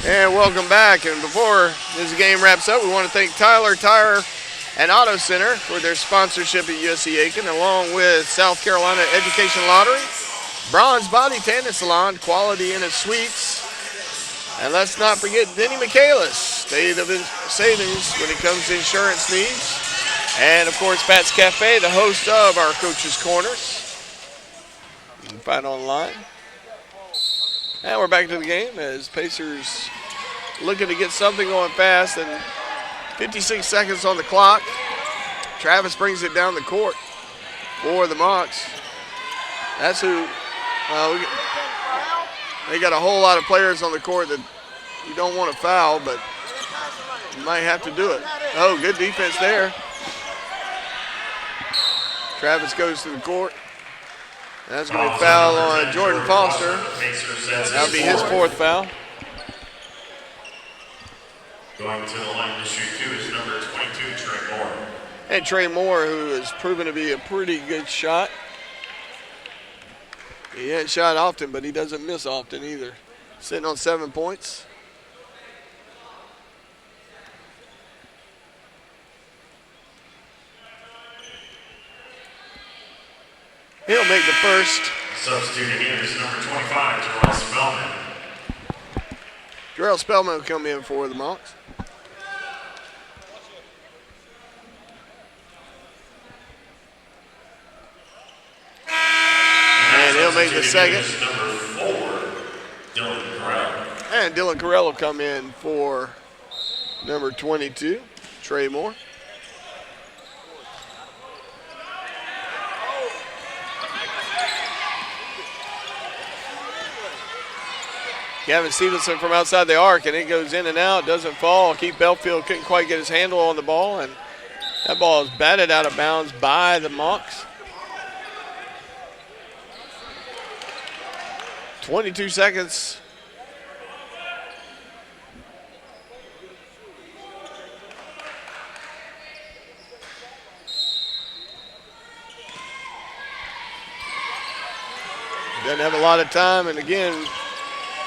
And welcome back. And before this game wraps up, we want to thank Tyler Tire and Auto Center for their sponsorship at USC Aiken, along with South Carolina Education Lottery, Bronze Body Tanning Salon, Quality Inn and Suites, And let's not forget Denny Michaelis, state of his savings when it comes to insurance needs. And, of course, Pat's Cafe, the host of our Coach's Corners. You can find online. And we're back to the game as Pacers looking to get something going fast. And 56 seconds on the clock. Travis brings it down the court for the Mocs. That's who they got a whole lot of players on the court that you don't want to foul, but you might have to do it. Oh, good defense there. Travis goes to the court. That's going to be a foul on Jordan Foster. That'll be his fourth foul. Going to the line to shoot two is number 22, Trey Moore. And Trey Moore, who has proven to be a pretty good shot. He hasn't shot often, but he doesn't miss often either. Sitting on 7 points. He'll make the first. Substituting in is number 25, Jarrell Spellman. Jarrell Spellman will come in for the Mocs. And he'll make the second. Number 4, Dylan Carell. And Dylan Carell will come in for number 22, Trey Moore. Gavin Stevenson from outside the arc, and it goes in and out, doesn't fall. Keith Belfield couldn't quite get his handle on the ball, and that ball is batted out of bounds by the Mocs. 22 seconds. Doesn't have a lot of time, and again,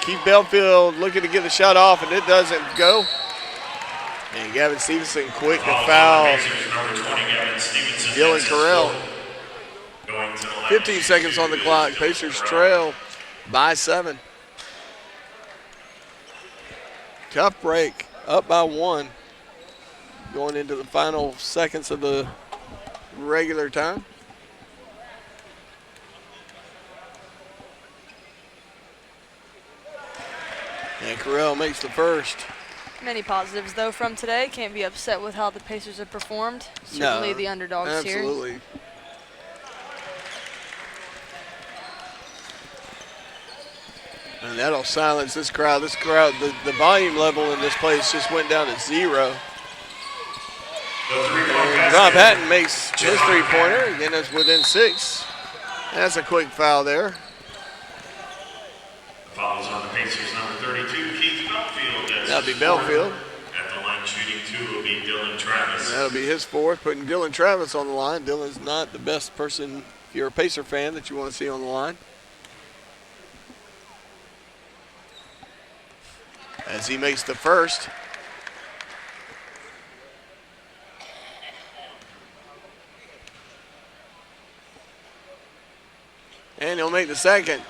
Keith Belfield looking to get a shot off, and it doesn't go. And Gavin Stevenson quick to foul Dylan Carell. 15 seconds on the clock. Pacers trail by 7. Tough break, up by 1. Going into the final seconds of the regular time. And Carell makes the first. Many positives, though, from today. Can't be upset with how the Pacers have performed. Certainly the underdogs here. Absolutely. And that'll silence this crowd. This crowd, the volume level in this place just went down to 0. And Rob Hatton makes his three-pointer. Again, it's within 6. That's a quick foul there. Fouls on the Pacers, number 32, Keith Belfield. That'll be Belfield. At the line shooting 2 will be Dylan Travis. That'll be his fourth, putting Dylan Travis on the line. Dylan's not the best person, if you're a Pacer fan, that you want to see on the line. As he makes the first. And he'll make the second.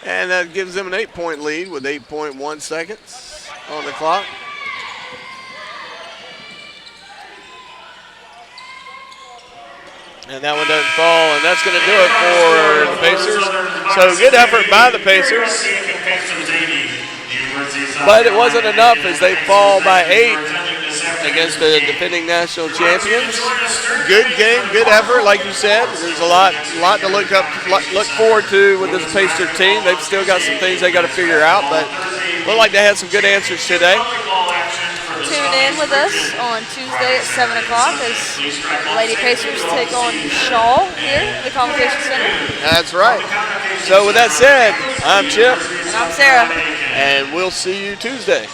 And that gives them an 8-point lead with 8.1 seconds on the clock. And that one doesn't fall, and that's going to do it for the Pacers. So good effort by the Pacers. But it wasn't enough as they fall by 8 against the defending national champions. Good game, good effort, like you said. There's a lot to look forward to with this Pacer team. They've still got some things they got to figure out, but look like they had some good answers today. Tune in with us on Tuesday at 7 o'clock as the Lady Pacers take on Shaw here at the Convocation Center. That's right. So with that said, I'm Chip. And I'm Sarah. And we'll see you Tuesday.